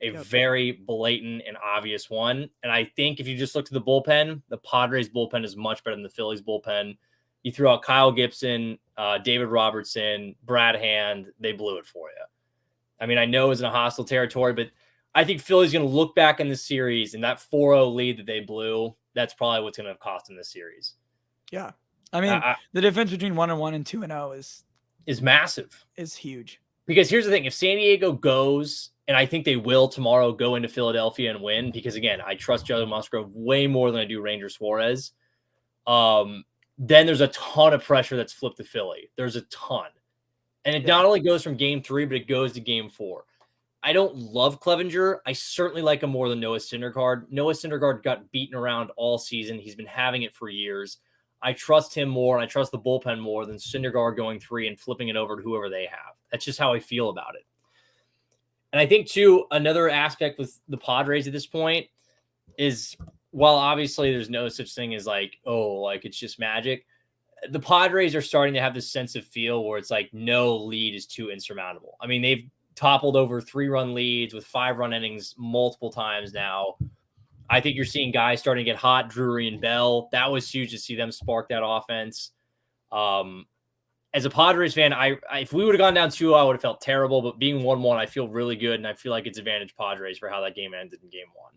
a very blatant and obvious one. And I think if you just look to the bullpen, the Padres bullpen is much better than the Phillies bullpen. You threw out Kyle Gibson, David Robertson, Brad Hand, they blew it for you. I mean, I know it's in a hostile territory, but I think Philly's going to look back in the series and that 4-0 lead that they blew, that's probably what's going to have cost them this series. Yeah. I mean, the difference between 1-1 and 2-0 is massive. Is huge. Because here's the thing. If San Diego goes, and I think they will tomorrow, go into Philadelphia and win, because, again, I trust Joe Musgrove way more than I do Ranger Suarez, then there's a ton of pressure that's flipped to Philly. There's a ton. And it not only goes from game 3, but it goes to game 4. I don't love Clevenger. I certainly like him more than Noah Syndergaard. Noah Syndergaard got beaten around all season. He's been having it for years. I trust him more, and I trust the bullpen more than Syndergaard going 3 and flipping it over to whoever they have. That's just how I feel about it. And I think, too, another aspect with the Padres at this point is, while obviously there's no such thing as like, oh, like it's just magic, the Padres are starting to have this sense of feel where it's like no lead is too insurmountable. I mean, they've toppled over 3-run leads with 5-run innings multiple times now. I think you're seeing guys starting to get hot, Drury and Bell. That was huge to see them spark that offense. As a Padres fan, if we would have gone down 2-0, I would have felt terrible. But being 1-1, I feel really good, and I feel like it's advantage Padres for how that game ended in game 1.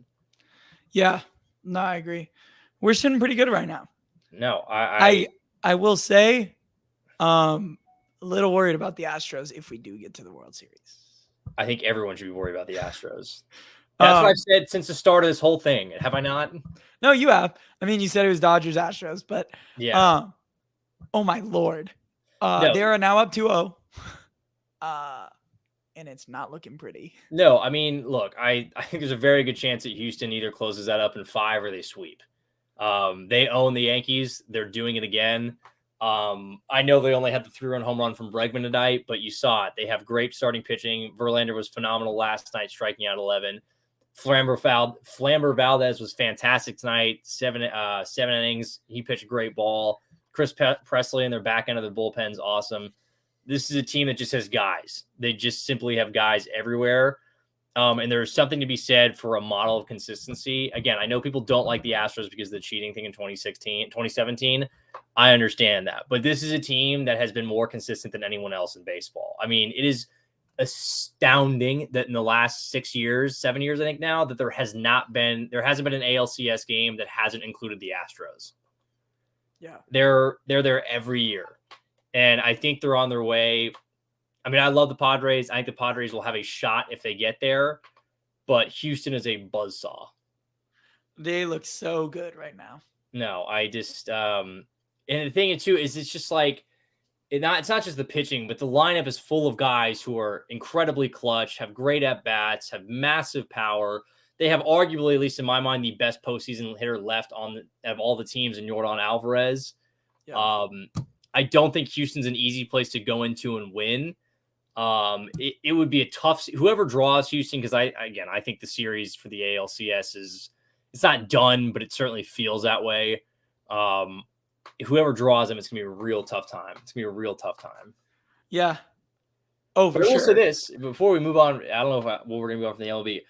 Yeah, no, I agree. We're sitting pretty good right now. No, I will say, a little worried about the Astros if we do get to the World Series. I think everyone should be worried about the Astros. That's what I've said since the start of this whole thing. Have I not? No, you have. I mean, you said it was Dodgers, Astros, but yeah. Oh my Lord. No. They are now up 2-0. And it's not looking pretty. No, I mean, look, I think there's a very good chance that Houston either closes that up in 5 or they sweep. They own the Yankees. They're doing it again. I know they only had the 3-run home run from Bregman tonight, but you saw it. They have great starting pitching. Verlander was phenomenal last night, striking out 11. Flamber Valdez was fantastic tonight. 7 innings. He pitched a great ball. Chris Presley in their back end of the bullpen's awesome. This is a team that just has guys. They just simply have guys everywhere. And there's something to be said for a model of consistency. Again, I know people don't like the Astros because of the cheating thing in 2017. I understand that. But this is a team that has been more consistent than anyone else in baseball. I mean, it is astounding that in the last 7 years, I think now, that there hasn't been an ALCS game that hasn't included the Astros. Yeah. They're there every year. And I think they're on their way. I mean, I love the Padres. I think the Padres will have a shot if they get there, but Houston is a buzzsaw. They look so good right now. No, I just and the thing too is it's just like it's not just the pitching, but the lineup is full of guys who are incredibly clutch, have great at bats, have massive power. They have arguably, at least in my mind, the best postseason hitter left of all the teams in Yordan Alvarez. Yeah. I don't think Houston's an easy place to go into and win. It would be a tough whoever draws Houston, because I think the series for the ALCS it's not done, but it certainly feels that way. Whoever draws them, it's gonna be a real tough time. Yeah. Oh, for sure. I will sure. say this before we move on. I don't know what we're gonna go from the MLB.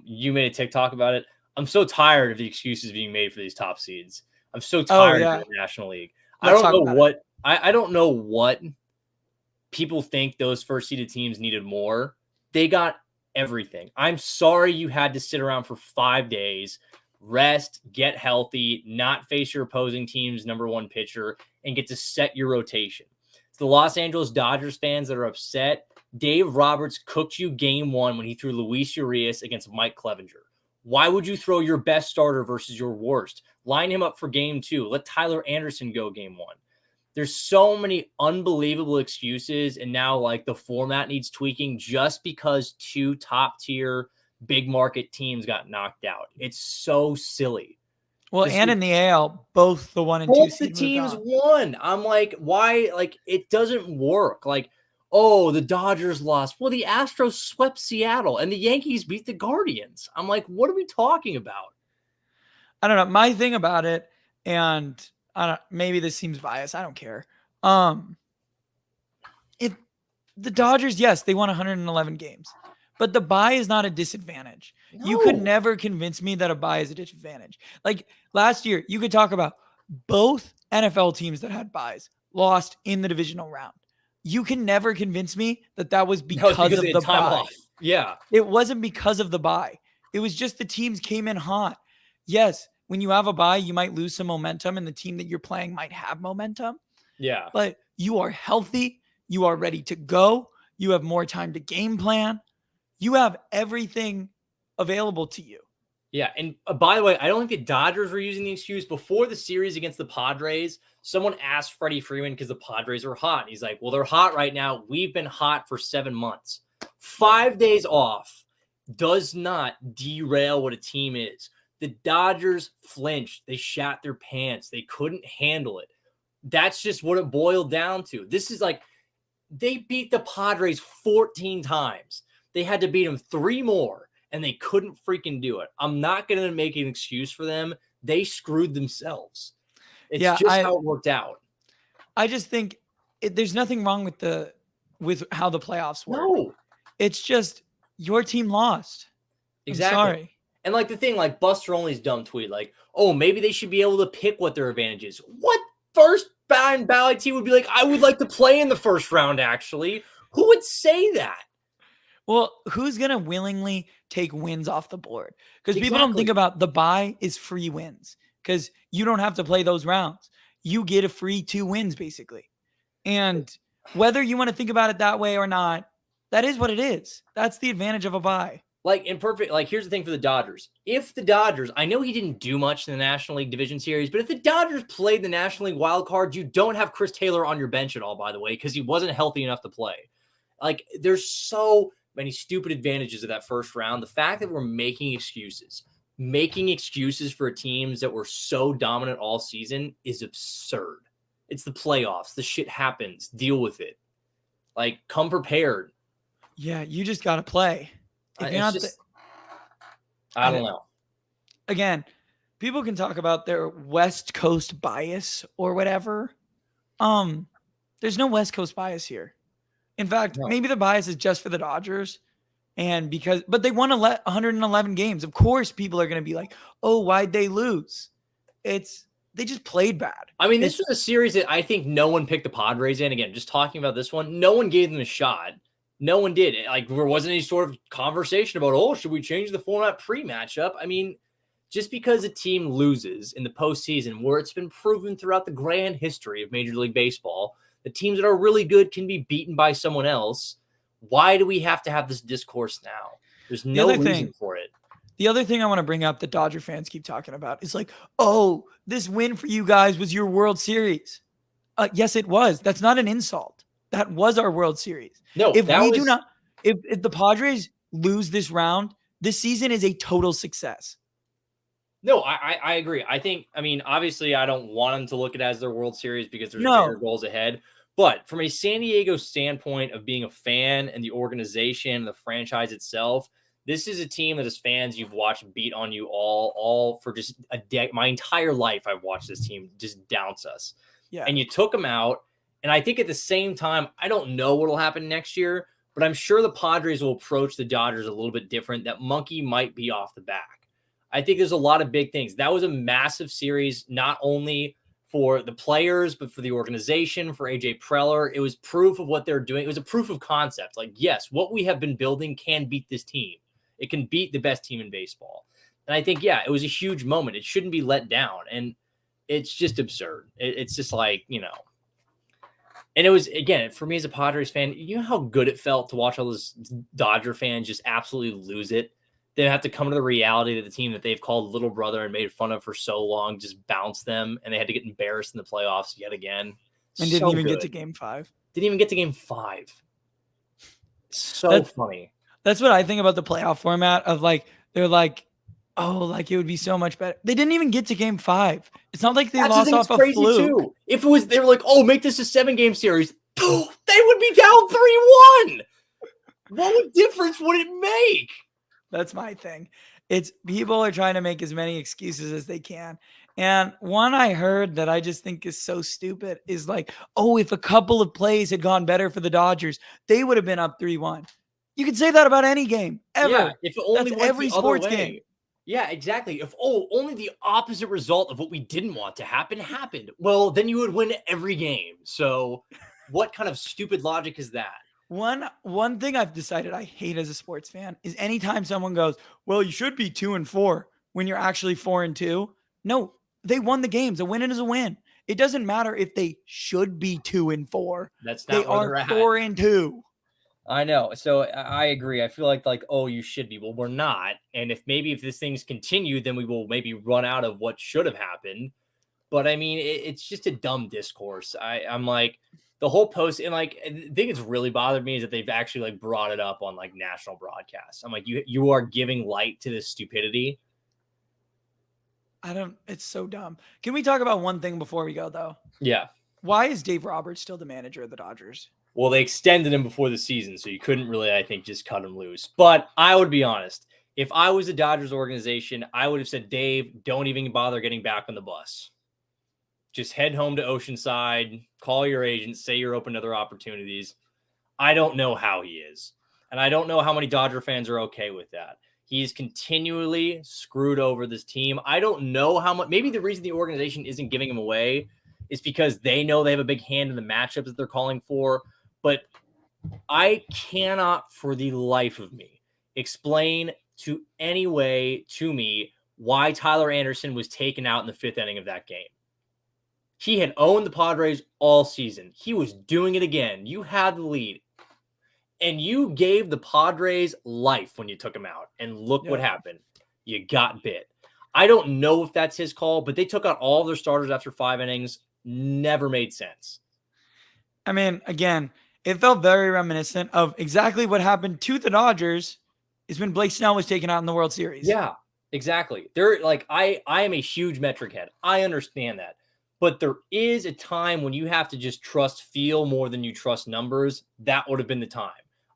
You made a TikTok about it. I'm so tired of the excuses being made for these top seeds. I'm so tired of the National League. I don't know what people think those first seeded teams needed more. They got everything. I'm sorry you had to sit around for 5 days, rest, get healthy, not face your opposing team's number one pitcher, and get to set your rotation. It's the Los Angeles Dodgers fans that are upset. Dave Roberts cooked you game 1 when he threw Luis Urias against Mike Clevenger. Why would you throw your best starter versus your worst? Line him up for game 2. Let Tyler Anderson go game 1. There's so many unbelievable excuses, and now like the format needs tweaking just because 2 top-tier big market teams got knocked out. It's so silly. Well, in the AL, both the 1 and 2 both the teams won. I'm like, why? Like, it doesn't work. Like, oh, the Dodgers lost. Well, the Astros swept Seattle, and the Yankees beat the Guardians. I'm like, what are we talking about? I don't know. My thing about it, and maybe this seems biased, I don't care. If the Dodgers, yes, they won 111 games, But the bye is not a disadvantage. You could never convince me that a bye is a disadvantage. Like last year, you could talk about both NFL teams that had byes lost in the divisional round. You can never convince me that that was because of the time bye. off. Yeah. It wasn't because of the bye. It was just the teams came in hot. Yes, when you have a bye, you might lose some momentum and the team that you're playing might have momentum. Yeah. But you are healthy. You are ready to go. You have more time to game plan. You have everything available to you. Yeah. And by the way, I don't think the Dodgers were using the excuse before the series against the Padres. Someone asked Freddie Freeman because the Padres were hot. And he's like, well, they're hot right now. We've been hot for 7 months. 5 days off does not derail what a team is. The Dodgers flinched. They shat their pants. They couldn't handle it. That's just what it boiled down to. This is like they beat the Padres 14 times. They had to beat them 3 more, and they couldn't freaking do it. I'm not going to make an excuse for them. They screwed themselves. It's just how it worked out. I just think there's nothing wrong with how the playoffs work. No. It's just your team lost. Exactly. I'm sorry. And like the thing, like Buster Only's dumb tweet, like, oh, maybe they should be able to pick what their advantage is. What first ballot team would be like, I would like to play in the first round, actually? Who would say that? Well, who's going to willingly take wins off the board? Because people don't think about the bye is free wins because you don't have to play those rounds. You get a free 2 wins, basically. And whether you want to think about it that way or not, that is what it is. That's the advantage of a bye. Like here's the thing for the Dodgers. If the Dodgers, I know he didn't do much in the National League Division Series, but if the Dodgers played the National League wild card, you don't have Chris Taylor on your bench at all, by the way, because he wasn't healthy enough to play. Like, there's so many stupid advantages of that first round. The fact that we're making excuses for teams that were so dominant all season is absurd. It's the playoffs. The shit happens. Deal with it. Like, come prepared. Yeah, you just got to play. I don't know. Again, people can talk about their West Coast bias or whatever. There's no West Coast bias here. In fact, maybe the bias is just for the Dodgers. But they won 111 games. Of course, people are going to be like, oh, why'd they lose? They just played bad. I mean, this was a series that I think no one picked the Padres in. Again, just talking about this one, no one gave them a shot. No one did. Like, there wasn't any sort of conversation about, oh, should we change the format pre-matchup? I mean, just because a team loses in the postseason, where it's been proven throughout the grand history of Major League Baseball, the teams that are really good can be beaten by someone else. Why do we have to have this discourse now? There's no reason for it. The other thing I want to bring up that Dodger fans keep talking about is like, oh, this win for you guys was your World Series. Yes, it was. That's not an insult. That was our World Series. No, if the Padres lose this round, this season is a total success. No, I agree. I mean, obviously, I don't want them to look at it as their World Series because there's bigger goals ahead. But from a San Diego standpoint of being a fan and the organization, the franchise itself, this is a team that as fans you've watched beat on you all for just a day. My entire life, I've watched this team just douse us. Yeah. And you took them out. And I think at the same time, I don't know what will happen next year, but I'm sure the Padres will approach the Dodgers a little bit different. That monkey might be off the back. I think there's a lot of big things. That was a massive series, not only for the players, but for the organization, for AJ Preller. It was proof of what they're doing. It was a proof of concept. Like, yes, what we have been building can beat this team. It can beat the best team in baseball. And I think, yeah, it was a huge moment. It shouldn't be let down. And it's just absurd. It's just like, you know. And it was, again, for me as a Padres fan, you know how good it felt to watch all those Dodger fans just absolutely lose it? They have to come to the reality that the team that they've called little brother and made fun of for so long just bounced them, and they had to get embarrassed in the playoffs yet again. And didn't even get to Game 5. Didn't even get to Game 5. That's funny. That's what I think about the playoff format of like, they're like, oh, like it would be so much better. They didn't even get to Game 5. It's not like they lost off a fluke. Too. If it was, they were like, oh, make this a 7-game series. They would be down 3-1. What difference would it make? That's my thing. It's people are trying to make as many excuses as they can. And one I heard that I just think is so stupid is like, oh, if a couple of plays had gone better for the Dodgers, they would have been up 3-1. You can say that about any game ever. Yeah, if it only That's went every the other sports way. game. Yeah, exactly. If only the opposite result of what we didn't want to happen happened, well, then you would win every game. So, what kind of stupid logic is that? One thing I've decided I hate as a sports fan is anytime someone goes, "Well, you should be 2-4" when you're actually 4-2. No, they won the games. A win is a win. It doesn't matter if they should be 2-4. That's They not where are they're at. 4-2. I know. So I agree. I feel like, oh, you should be. Well, we're not. And if these things continue, then we will maybe run out of what should have happened. But I mean, it's just a dumb discourse. I'm like, the whole post, and like, the thing that's really bothered me is that they've actually like brought it up on like national broadcasts. I'm like, you are giving light to this stupidity. It's so dumb. Can we talk about one thing before we go though? Yeah. Why is Dave Roberts still the manager of the Dodgers? Well, they extended him before the season, so you couldn't really, I think, just cut him loose. But I would be honest. If I was the Dodgers organization, I would have said, Dave, don't even bother getting back on the bus. Just head home to Oceanside, call your agent, say you're open to other opportunities. I don't know how he is. And I don't know how many Dodger fans are okay with that. He's continually screwed over this team. I don't know how much. Maybe the reason the organization isn't giving him away is because they know they have a big hand in the matchups that they're calling for. But I cannot for the life of me explain to any way to me why Tyler Anderson was taken out in the 5th inning of that game. He had owned the Padres all season. He was doing it again. You had the lead. And you gave the Padres life when you took him out. And look what happened. You got bit. I don't know if that's his call, but they took out all of their starters after 5 innings. Never made sense. I mean, again, it felt very reminiscent of exactly what happened to the Dodgers is when Blake Snell was taken out in the World Series. Yeah, exactly. They're like, I am a huge metric head. I understand that. But there is a time when you have to just trust feel more than you trust numbers. That would have been the time.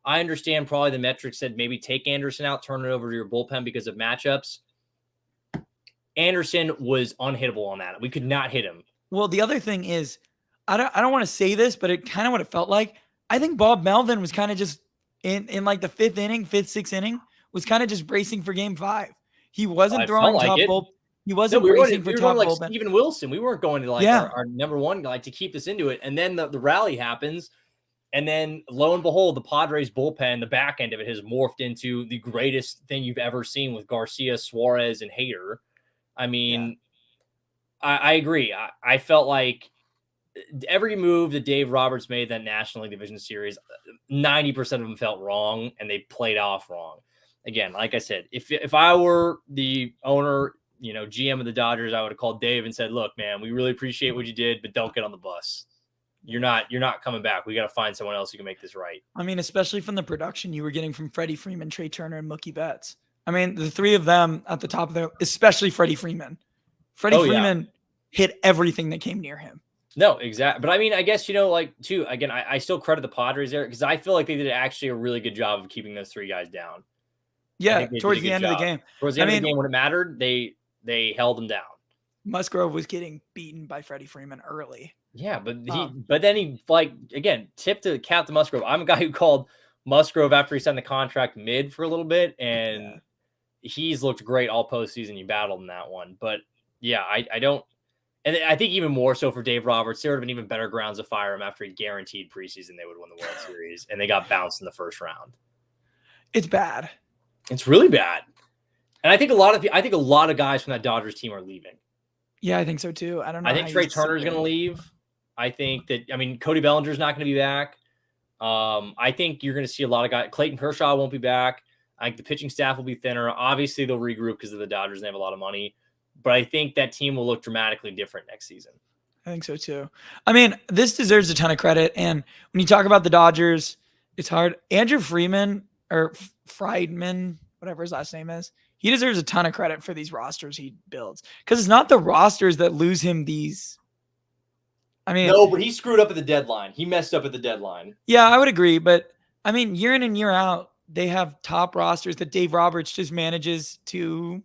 I understand probably the metric said maybe take Anderson out, turn it over to your bullpen because of matchups. Anderson was unhittable on that. We could not hit him. Well, the other thing is, I don't want to say this, but it kind of what it felt like. I think Bob Melvin was kind of just in like the 5th inning, 5th, 6th inning, was kind of just bracing for Game 5. He wasn't throwing top bull. He wasn't bracing for top bullpen. Steven Wilson. We weren't going to like our number one guy to keep us into it. And then the rally happens. And then lo and behold, the Padres bullpen, the back end of it has morphed into the greatest thing you've ever seen with Garcia, Suarez, and Hader. I mean, I agree. I felt like every move that Dave Roberts made that National League Division Series, 90% of them felt wrong, and they played off wrong. Again, like I said, if I were the owner, GM of the Dodgers, I would have called Dave and said, look, man, we really appreciate what you did, but don't get on the bus. You're not coming back. We got to find someone else who can make this right. I mean, especially from the production you were getting from Freddie Freeman, Trey Turner, and Mookie Betts. I mean, the three of them at the top of their, especially Freddie Freeman. Freeman hit everything that came near him. No, exactly. But I mean, I guess, too, again, I still credit the Padres there because I feel like they did actually a really good job of keeping those 3 guys down. Yeah, towards the end of the game. Towards the end of the game when it mattered, they held them down. Musgrove was getting beaten by Freddie Freeman early. Yeah, but then he tip to cap to Musgrove. I'm a guy who called Musgrove after he signed the contract mid for a little bit, and he's looked great all postseason. You battled in that one, but yeah, I don't, and I think even more so for Dave Roberts, there would have been even better grounds to fire him after he guaranteed preseason they would win the World Series, and they got bounced in the first round. It's bad. It's really bad, and I think a lot of guys from that Dodgers team are leaving. Yeah, I think so too. I don't know. I think Trey Turner is going to leave. I think that, Cody Bellinger is not going to be back. I think you're going to see a lot of guys. Clayton Kershaw won't be back. I think the pitching staff will be thinner. Obviously, they'll regroup because of the Dodgers and they have a lot of money. But I think that team will look dramatically different next season. I think so too. I mean, this deserves a ton of credit. And when you talk about the Dodgers, it's hard. Andrew Freeman or Friedman, whatever his last name is, he deserves a ton of credit for these rosters he builds. Because it's not the rosters that lose him these. I mean, no, but he screwed up at the deadline. He messed up at the deadline. Yeah, I would agree. But I mean, year in and year out, they have top rosters that Dave Roberts just manages to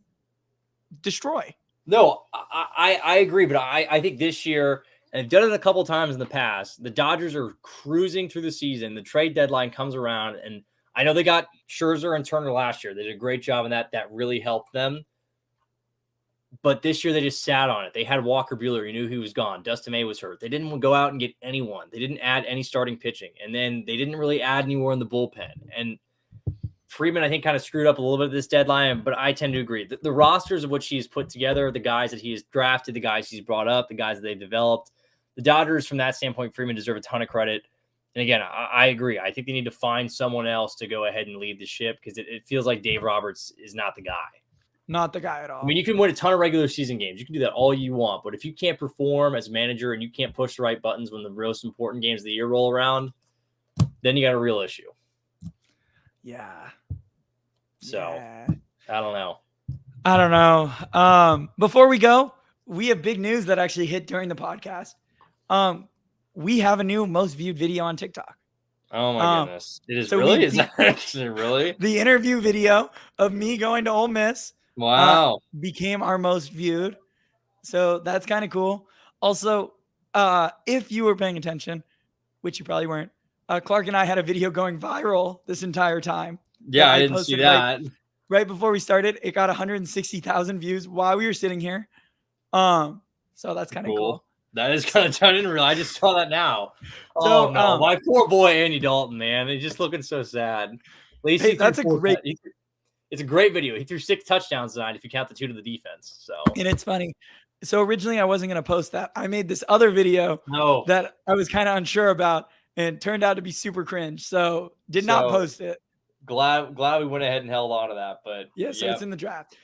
destroy. No, I agree. But I think this year, and they've done it a couple times in the past, the Dodgers are cruising through the season. The trade deadline comes around, and I know they got Scherzer and Turner last year. They did a great job in that. That really helped them. But this year they just sat on it. They had Walker Buehler. You knew he was gone. Dustin May was hurt. They didn't go out and get anyone. They didn't add any starting pitching. And then they didn't really add anywhere in the bullpen. And Freeman, I think, kind of screwed up a little bit of this deadline, but I tend to agree. The rosters of which he's put together, the guys that he's drafted, the guys he's brought up, the guys that they've developed, the Dodgers, from that standpoint, Freeman deserve a ton of credit. And again, I agree. I think they need to find someone else to go ahead and lead the ship because it feels like Dave Roberts is not the guy. Not the guy at all. I mean, you can win a ton of regular season games. You can do that all you want. But if you can't perform as a manager and you can't push the right buttons when the most important games of the year roll around, then you got a real issue. Yeah. So, yeah. I don't know. Before we go, we have big news that actually hit during the podcast. We have a new most viewed video on TikTok. Oh my goodness. It is so really? Is it really? The interview video of me going to Ole Miss became our most viewed. So that's kind of cool. Also, if you were paying attention, which you probably weren't, Clark and I had a video going viral this entire time. Yeah, I didn't see that. Right before we started, it got 160,000 views while we were sitting here. So that's kind of cool. That is kind of done in real. I just saw that now. So, no, my poor boy Andy Dalton, man. He's just looking so sad. At least it's a great video. He threw 6 touchdowns tonight if you count the 2 to the defense. So, and it's funny. So originally I wasn't going to post that. I made this other video that I was kind of unsure about, and it turned out to be super cringe. So did not post it. Glad we went ahead and held on to that. But yeah, so it's in the draft.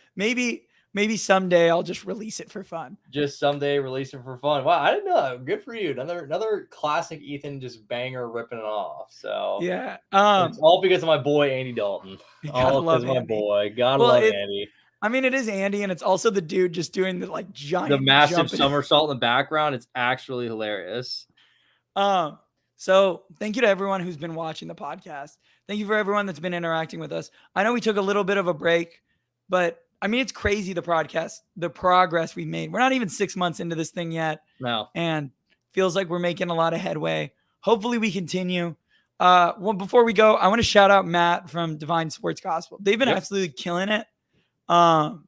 Maybe someday I'll just release it for fun. Just someday release it for fun. Wow, I didn't know. Good for you. Another classic Ethan just banger ripping it off. So yeah, it's all because of my boy Andy Dalton. All because of my boy. Gotta love Andy. I mean, it is Andy, and it's also the dude just doing the giant, massive somersault in the background. It's actually hilarious. So thank you to everyone who's been watching the podcast. Thank you for everyone that's been interacting with us. I know we took a little bit of a break, but I mean, it's crazy the progress we made. We're not even 6 months into this thing yet. No. And feels like we're making a lot of headway. Hopefully we continue. Before we go, I want to shout out Matt from Divine Sports Gospel. They've been absolutely killing it. I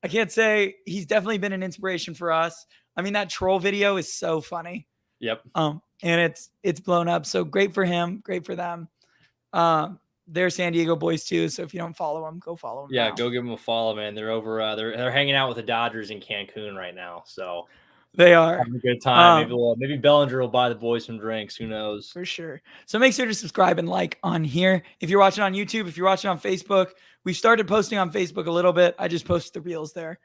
can't say he's definitely been an inspiration for us. I mean, that troll video is so funny. Yep. And it's blown up. So great for him. Great for them. They're San Diego boys too. So if you don't follow them, go follow them. Yeah, go give them a follow, man. They're over. They're hanging out with the Dodgers in Cancun right now. So they are having a good time. Maybe Bellinger will buy the boys some drinks. Who knows? For sure. So make sure to subscribe and like on here. If you're watching on YouTube, if you're watching on Facebook, we started posting on Facebook a little bit. I just posted the reels there.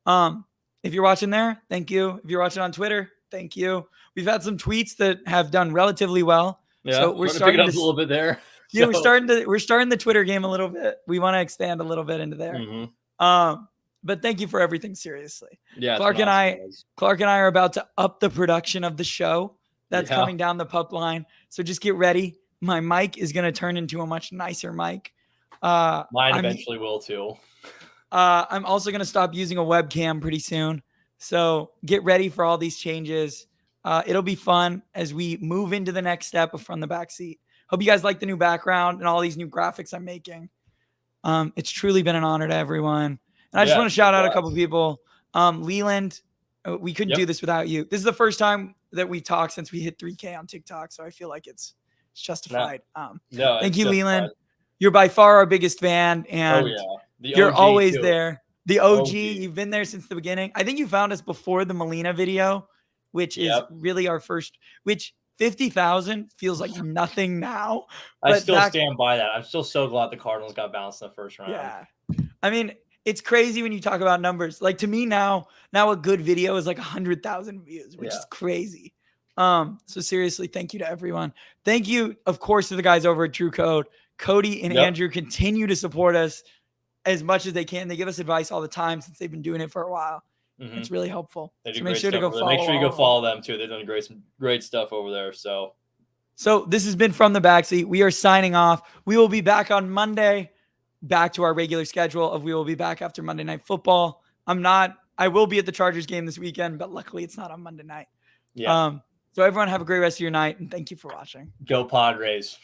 If you're watching there, thank you. If you're watching on Twitter, thank you. We've had some tweets that have done relatively well. Yeah, so we're starting to pick it up a little bit there. Yeah, we're starting the Twitter game a little bit. We want to expand a little bit into there. Mm-hmm. But thank you for everything. Seriously. Yeah. Clark and I are about to up the production of the show that's coming down the pipeline. So just get ready. My mic is going to turn into a much nicer mic. Mine eventually will too. I'm also going to stop using a webcam pretty soon. So get ready for all these changes. It'll be fun as we move into the next step of From the Backseat. Hope you guys like the new background and all these new graphics I'm making. It's truly been an honor to everyone. And I just want to shout out a couple of people. Leland, we couldn't do this without you. This is the first time that we talked since we hit 3K on TikTok. So I feel like it's justified. Thank you, Leland. You're by far our biggest fan. And you're always there. The OG, you've been there since the beginning. I think you found us before the Molina video, which is really our first, which 50,000 feels like nothing now. I still stand by that. I'm still so glad the Cardinals got bounced in the first round. Yeah. I mean, it's crazy when you talk about numbers. Like to me now a good video is like 100,000 views, which is crazy. So seriously, thank you to everyone. Thank you, of course, to the guys over at True Code. Cody and Andrew continue to support us as much as they can. They give us advice all the time since they've been doing it for a while. Mm-hmm. It's really helpful. So make sure to go follow. Make sure you go follow them too. They've done great stuff over there. So this has been From the Backseat. We are signing off. We will be back on Monday, back to our regular schedule of we will be back after Monday Night Football. I will be at the Chargers game this weekend, but luckily it's not on Monday night. Yeah. So everyone have a great rest of your night and thank you for watching. Go Padres.